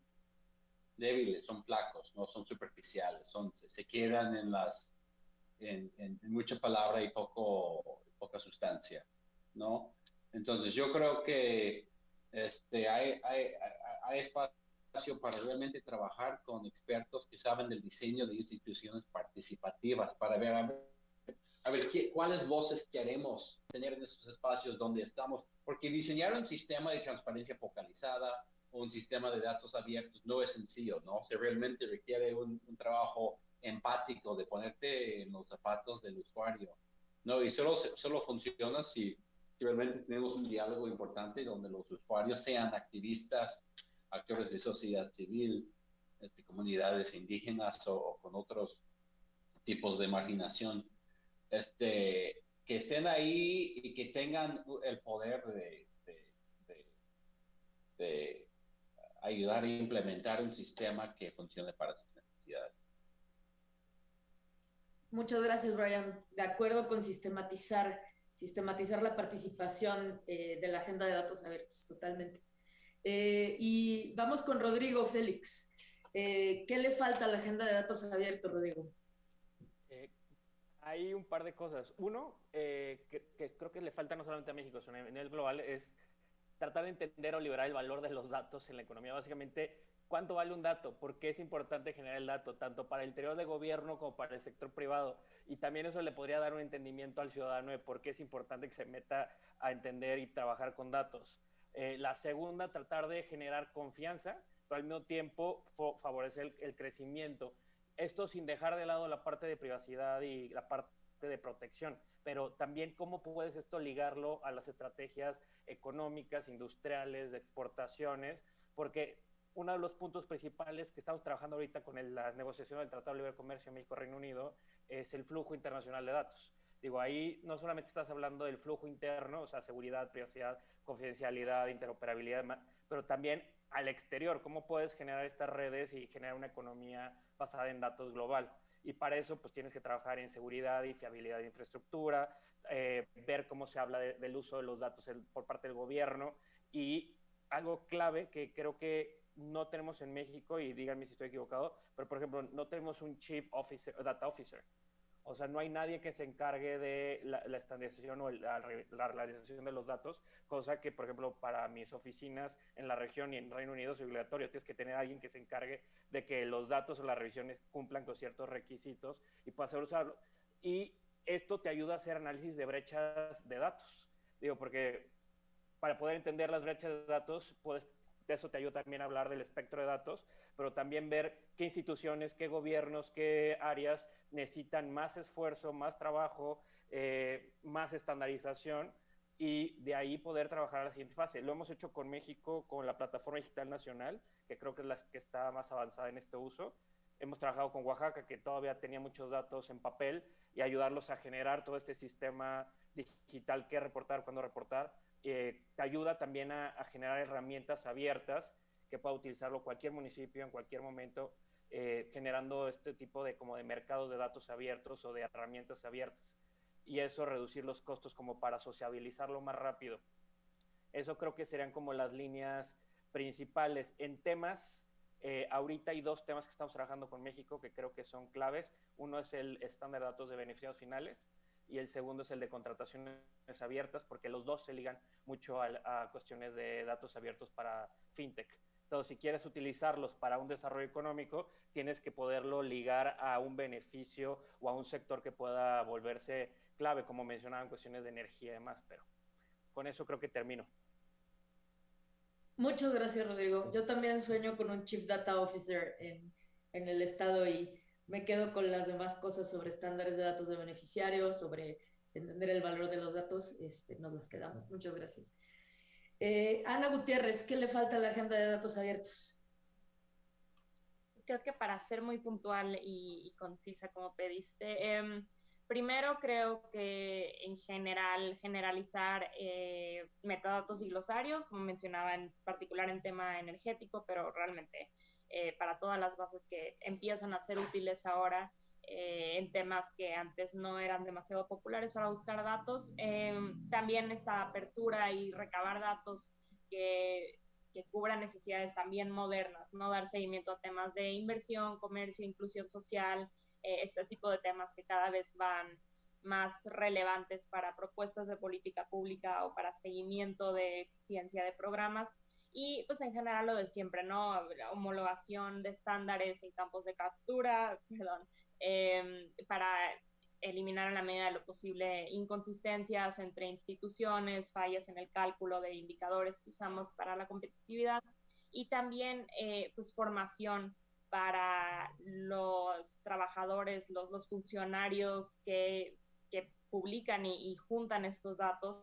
débiles, son flacos, no son superficiales, se quedan en mucha palabra y poca sustancia, ¿no? Entonces yo creo que hay espacio para realmente trabajar con expertos que saben del diseño de instituciones participativas para ver cuáles voces queremos tener en esos espacios donde estamos, porque diseñar un sistema de transparencia focalizada o un sistema de datos abiertos no es sencillo, ¿no? Se realmente requiere un trabajo empático de ponerte en los zapatos del usuario, ¿no? Y solo funciona si realmente tenemos un diálogo importante donde los usuarios sean activistas, actores de sociedad civil, comunidades indígenas o con otros tipos de marginación, que estén ahí y que tengan el poder de ayudar a implementar un sistema que funcione para sus necesidades. Muchas gracias, Brian. De acuerdo con sistematizar la participación de la agenda de datos abiertos, totalmente. Y vamos con Rodrigo Félix. ¿Qué le falta a la agenda de datos abiertos, Rodrigo? Hay un par de cosas. Uno, que creo que le falta no solamente a México, sino a nivel global, es tratar de entender o liberar el valor de los datos en la economía. Básicamente, ¿cuánto vale un dato? ¿Por qué es importante generar el dato? Tanto para el interior del gobierno como para el sector privado. Y también eso le podría dar un entendimiento al ciudadano de por qué es importante que se meta a entender y trabajar con datos. La segunda, tratar de generar confianza, pero al mismo tiempo favorecer el crecimiento. Esto sin dejar de lado la parte de privacidad y la parte de protección, pero también cómo puedes esto ligarlo a las estrategias económicas, industriales, de exportaciones, porque uno de los puntos principales que estamos trabajando ahorita con la negociación del Tratado de Libre Comercio México-Reino Unido es el flujo internacional de datos. Digo, ahí no solamente estás hablando del flujo interno, o sea, seguridad, privacidad, confidencialidad, interoperabilidad, pero también al exterior, cómo puedes generar estas redes y generar una economía basada en datos global. Y para eso, pues tienes que trabajar en seguridad y fiabilidad de infraestructura, ver cómo se habla del uso de los datos por parte del gobierno. Y algo clave que creo que no tenemos en México, y díganme si estoy equivocado, pero por ejemplo, no tenemos un Chief Officer, Data Officer. O sea, no hay nadie que se encargue de la estandarización o la realización de los datos, cosa que, por ejemplo, para mis oficinas en la región y en Reino Unido es obligatorio. Tienes que tener a alguien que se encargue de que los datos o las revisiones cumplan con ciertos requisitos y pueda ser usarlo. Y esto te ayuda a hacer análisis de brechas de datos. Digo, porque para poder entender las brechas de datos, eso te ayuda también a hablar del espectro de datos, pero también ver qué instituciones, qué gobiernos, qué áreas necesitan más esfuerzo, más trabajo, más estandarización, y de ahí poder trabajar a la siguiente fase. Lo hemos hecho con México, con la Plataforma Digital Nacional, que creo que es la que está más avanzada en este uso. Hemos trabajado con Oaxaca, que todavía tenía muchos datos en papel, y ayudarlos a generar todo este sistema digital, qué reportar, cuándo reportar. Te ayuda también a generar herramientas abiertas que pueda utilizarlo cualquier municipio en cualquier momento, generando este tipo de mercados de datos abiertos o de herramientas abiertas, y eso reducir los costos como para sociabilizarlo más rápido. Eso creo que serían como las líneas principales. En temas, ahorita hay 2 temas que estamos trabajando con México que creo que son claves. Uno es el estándar de datos de beneficiados finales, y el segundo es el de contrataciones abiertas, porque los 2 se ligan mucho a cuestiones de datos abiertos para fintech. Entonces, si quieres utilizarlos para un desarrollo económico, tienes que poderlo ligar a un beneficio o a un sector que pueda volverse clave, como mencionaban, cuestiones de energía y demás, pero con eso creo que termino. Muchas gracias, Rodrigo. Yo también sueño con un Chief Data Officer en el estado, y me quedo con las demás cosas sobre estándares de datos de beneficiarios, sobre entender el valor de los datos. Nos las quedamos. Muchas gracias. Ana Gutiérrez, ¿qué le falta a la agenda de datos abiertos? Pues creo que para ser muy puntual y concisa como pediste, primero creo que en generalizar metadatos y glosarios, como mencionaba en particular en tema energético, pero realmente para todas las bases que empiezan a ser útiles ahora en temas que antes no eran demasiado populares para buscar datos. También esta apertura y recabar datos que cubran necesidades también modernas, ¿no? Dar seguimiento a temas de inversión, comercio, inclusión social, este tipo de temas que cada vez van más relevantes para propuestas de política pública o para seguimiento de eficiencia de programas. Y pues en general lo de siempre, ¿no? La homologación de estándares en campos de captura, para eliminar en la medida de lo posible inconsistencias entre instituciones, fallas en el cálculo de indicadores que usamos para la competitividad, y también pues formación para los trabajadores, los funcionarios que publican y juntan estos datos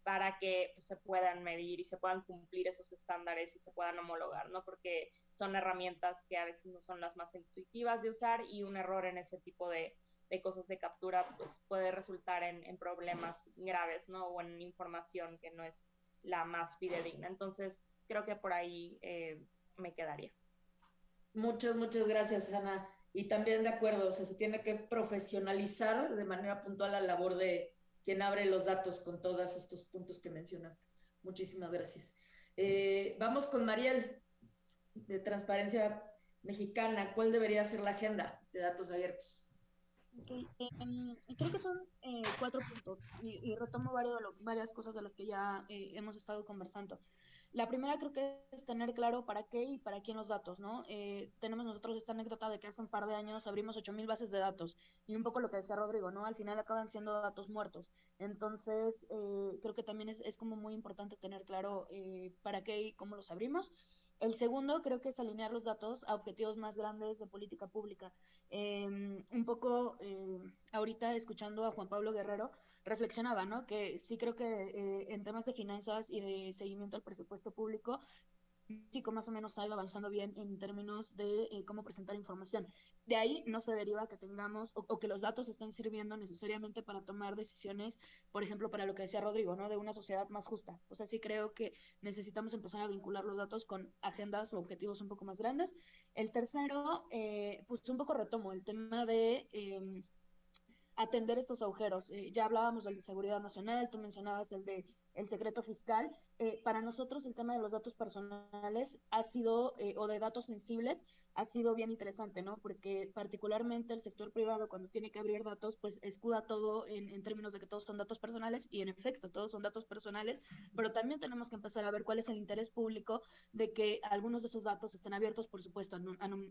para que pues, se puedan medir y se puedan cumplir esos estándares y se puedan homologar, ¿no? Porque son herramientas que a veces no son las más intuitivas de usar, y un error en ese tipo de cosas de captura pues puede resultar en problemas graves, ¿no? O en información que no es la más fidedigna. Entonces, creo que por ahí me quedaría. Muchas gracias, Ana. Y también de acuerdo, o sea, se tiene que profesionalizar de manera puntual la labor de quien abre los datos con todos estos puntos que mencionaste. Muchísimas gracias. Vamos con Mariel, de Transparencia Mexicana. ¿Cuál debería ser la agenda de datos abiertos? Okay. Creo que son 4 puntos y retomo varias cosas de las que ya hemos estado conversando. La primera creo que es tener claro para qué y para quién los datos, ¿no? Tenemos nosotros esta anécdota de que hace un par de años abrimos 8,000 bases de datos, y un poco lo que decía Rodrigo, ¿no? Al final acaban siendo datos muertos. Entonces, creo que también es como muy importante tener claro para qué y cómo los abrimos. El segundo creo que es alinear los datos a objetivos más grandes de política pública. Un poco ahorita escuchando a Juan Pablo Guerrero, reflexionaba, ¿no? Que sí creo que en temas de finanzas y de seguimiento al presupuesto público, México más o menos ha ido avanzando bien en términos de cómo presentar información. De ahí no se deriva que tengamos o que los datos estén sirviendo necesariamente para tomar decisiones, por ejemplo, para lo que decía Rodrigo, ¿no? De una sociedad más justa. O sea, sí creo que necesitamos empezar a vincular los datos con agendas o objetivos un poco más grandes. El tercero, pues un poco retomo el tema de atender estos agujeros. Ya hablábamos del de seguridad nacional, tú mencionabas el de el secreto fiscal. Para nosotros el tema de los datos personales ha sido, o de datos sensibles, ha sido bien interesante, ¿no? Porque particularmente el sector privado, cuando tiene que abrir datos, pues escuda todo en términos de que todos son datos personales, y en efecto, todos son datos personales, pero también tenemos que empezar a ver cuál es el interés público de que algunos de esos datos estén abiertos, por supuesto,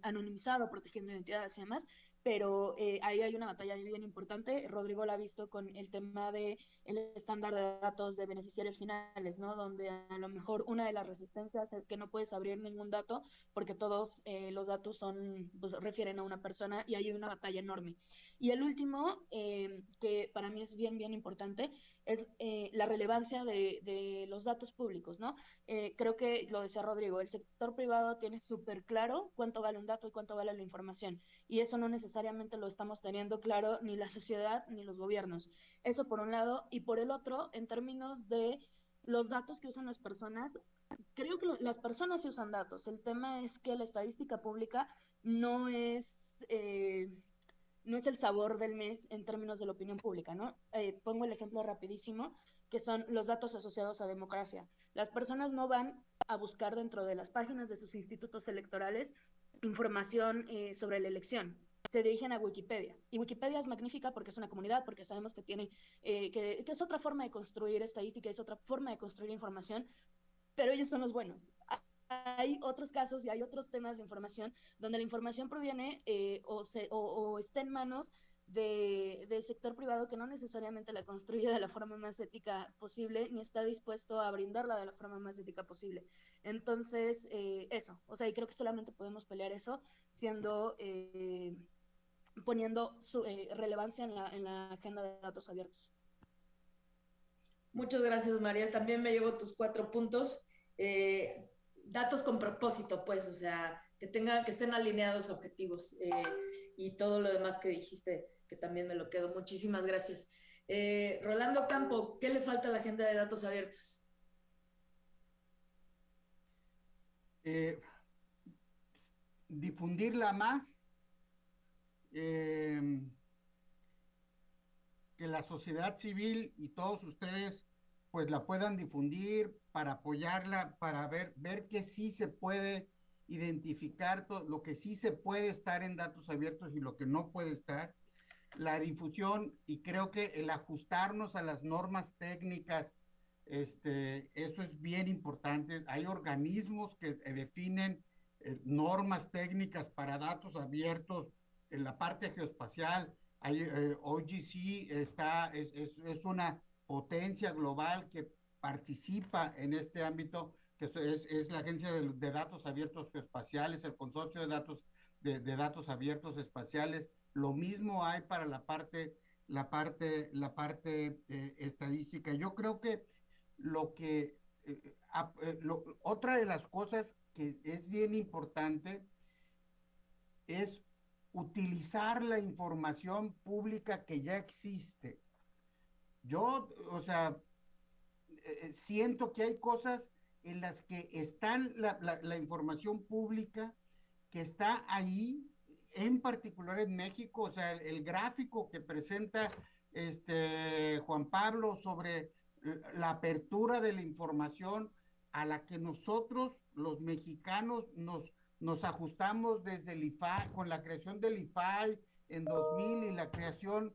anonimizado, protegiendo identidades y demás, pero ahí hay una batalla bien importante. Rodrigo la ha visto con el tema de el estándar de datos de beneficiarios finales, ¿no? Donde a lo mejor una de las resistencias es que no puedes abrir ningún dato porque todos los datos son, pues, refieren a una persona, y hay una batalla enorme. Y el último, que para mí es bien importante, es la relevancia de los datos públicos, ¿no? Creo que lo decía Rodrigo, el sector privado tiene súper claro cuánto vale un dato y cuánto vale la información, y eso no necesariamente lo estamos teniendo claro ni la sociedad ni los gobiernos. Eso por un lado, y por el otro, en términos de los datos que usan las personas, creo que las personas sí usan datos. El tema es que la estadística pública no es... no es el sabor del mes en términos de la opinión pública, ¿no? Pongo el ejemplo rapidísimo, que son los datos asociados a democracia. Las personas no van a buscar dentro de las páginas de sus institutos electorales información sobre la elección. Se dirigen a Wikipedia. Y Wikipedia es magnífica porque es una comunidad, porque sabemos que tiene, que es otra forma de construir estadística, es otra forma de construir información, pero ellos son los buenos. Hay otros casos y hay otros temas de información donde la información proviene o está en manos del sector privado, que no necesariamente la construye de la forma más ética posible, ni está dispuesto a brindarla de la forma más ética posible. Entonces, eso, o sea, y creo que solamente podemos pelear eso siendo, poniendo su relevancia en la agenda de datos abiertos. Muchas gracias, María. También me llevo tus 4 puntos. Datos con propósito, pues, o sea, que estén alineados objetivos, y todo lo demás que dijiste, que también me lo quedo. Muchísimas gracias. Rolando Campo, ¿qué le falta a la agenda de datos abiertos? Difundirla más, que la sociedad civil y todos ustedes pues la puedan difundir para apoyarla, para ver que sí se puede identificar lo que sí se puede estar en datos abiertos y lo que no puede estar. La difusión, y creo que el ajustarnos a las normas técnicas, eso es bien importante. Hay organismos que definen normas técnicas para datos abiertos en la parte geoespacial. Hay, OGC es una potencia global que participa en este ámbito, que es la Agencia de Datos Abiertos Geoespaciales, el Consorcio de Datos Abiertos Espaciales. Lo mismo hay para la parte estadística. Yo creo que otra de las cosas que es bien importante es utilizar la información pública que ya existe. Yo, o sea, siento que hay cosas en las que están la información pública que está ahí, en particular en México. O sea, el gráfico que presenta Juan Pablo sobre la apertura de la información a la que nosotros, los mexicanos, nos ajustamos desde el IFAI, con la creación del IFAI en 2000 y la creación,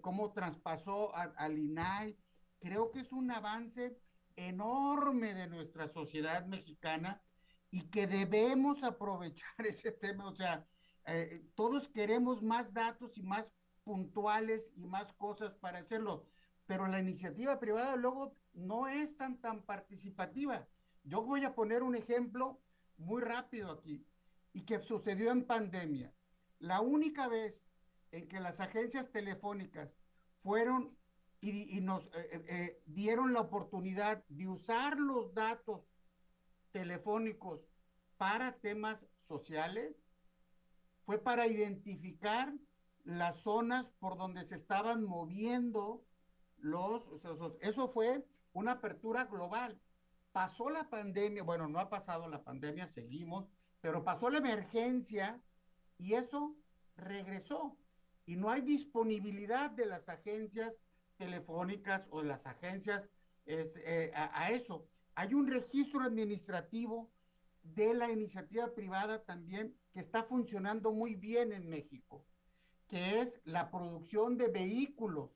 cómo traspasó al INAI. Creo que es un avance enorme de nuestra sociedad mexicana y que debemos aprovechar ese tema. O sea, todos queremos más datos y más puntuales y más cosas para hacerlo, pero la iniciativa privada luego no es tan participativa. Yo voy a poner un ejemplo muy rápido aquí, y que sucedió en pandemia. La única vez en que las agencias telefónicas fueron y nos dieron la oportunidad de usar los datos telefónicos para temas sociales fue para identificar las zonas por donde se estaban moviendo eso fue una apertura global. Pasó la pandemia, bueno, no ha pasado la pandemia, seguimos, pero pasó la emergencia y eso regresó. Y no hay disponibilidad de las agencias telefónicas o de las agencias a eso. Hay un registro administrativo de la iniciativa privada también que está funcionando muy bien en México, que es la producción de vehículos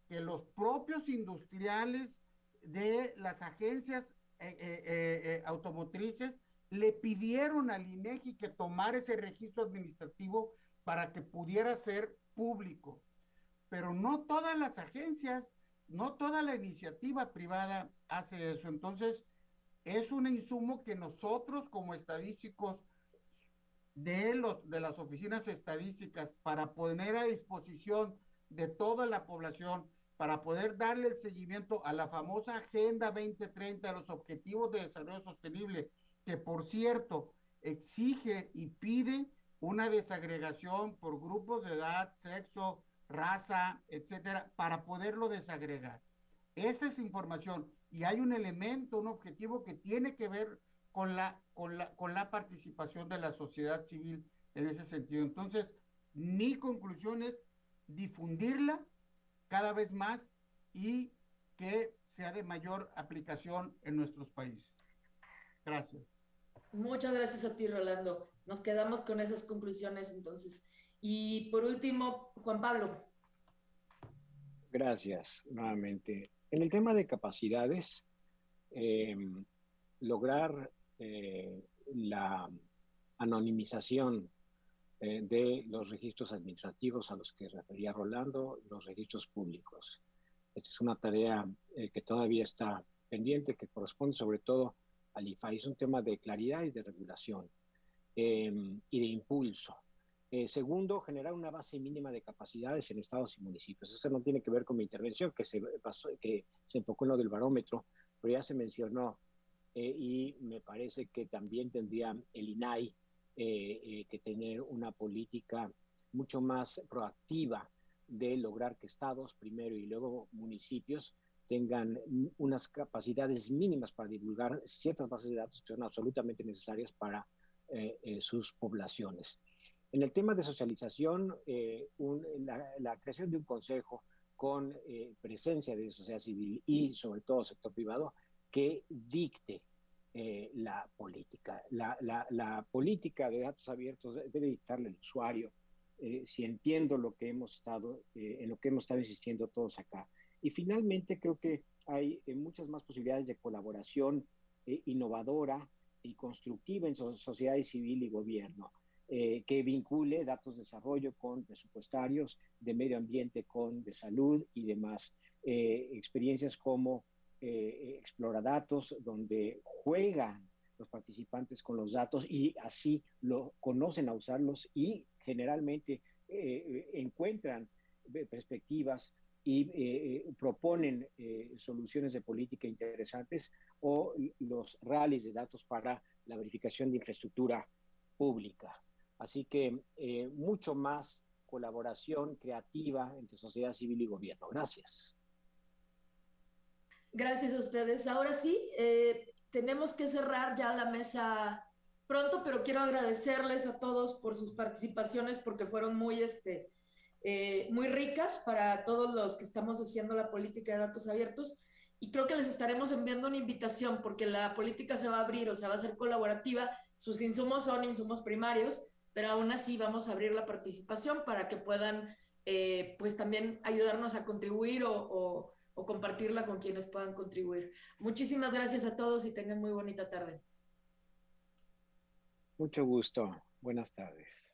que los propios industriales de las agencias automotrices le pidieron al INEGI que tomara ese registro administrativo para que pudiera ser público. Pero no todas las agencias, no toda la iniciativa privada hace eso. Entonces, es un insumo que nosotros como estadísticos de las oficinas estadísticas para poner a disposición de toda la población, para poder darle el seguimiento a la famosa Agenda 2030, a los Objetivos de Desarrollo Sostenible, que por cierto exige y pide una desagregación por grupos de edad, sexo, raza, etcétera, para poderlo desagregar. Esa es información y hay un elemento, un objetivo que tiene que ver con la participación de la sociedad civil en ese sentido. Entonces, mi conclusión es difundirla cada vez más y que sea de mayor aplicación en nuestros países. Gracias. Muchas gracias a ti, Rolando. Nos quedamos con esas conclusiones entonces. Y por último, Juan Pablo. Gracias, nuevamente. En el tema de capacidades, lograr la anonimización de los registros administrativos a los que refería Rolando, los registros públicos. Esta es una tarea que todavía está pendiente, que corresponde sobre todo al IFAI. Es un tema de claridad y de regulación y de impulso. Segundo, generar una base mínima de capacidades en estados y municipios. Esto no tiene que ver con mi intervención, que se enfocó en lo del barómetro, pero ya se mencionó y me parece que también tendría el INAI que tener una política mucho más proactiva de lograr que estados primero y luego municipios tengan unas capacidades mínimas para divulgar ciertas bases de datos que son absolutamente necesarias para sus poblaciones. En el tema de socialización, la creación de un consejo con presencia de sociedad civil y sobre todo sector privado que dicte la política. La política de datos abiertos debe dictarle el usuario, si entiendo lo que hemos estado, en lo que hemos estado insistiendo todos acá. Y finalmente creo que hay muchas más posibilidades de colaboración innovadora y constructiva en sociedad civil y gobierno, que vincule datos de desarrollo con presupuestarios, de medio ambiente con de salud y demás. Experiencias como Exploradatos, donde juegan los participantes con los datos y así lo conocen a usarlos y generalmente encuentran perspectivas y proponen soluciones de política interesantes, o los rallies de datos para la verificación de infraestructura pública. Así que mucho más colaboración creativa entre sociedad civil y gobierno. Gracias. Gracias a ustedes. Ahora sí, tenemos que cerrar ya la mesa pronto, pero quiero agradecerles a todos por sus participaciones porque fueron muy ricas para todos los que estamos haciendo la política de datos abiertos, y creo que les estaremos enviando una invitación porque la política se va a abrir, o sea, va a ser colaborativa. Sus insumos son insumos primarios, pero aún así vamos a abrir la participación para que puedan pues también ayudarnos a contribuir o compartirla con quienes puedan contribuir. Muchísimas gracias a todos y tengan muy bonita tarde. Mucho gusto. Buenas tardes.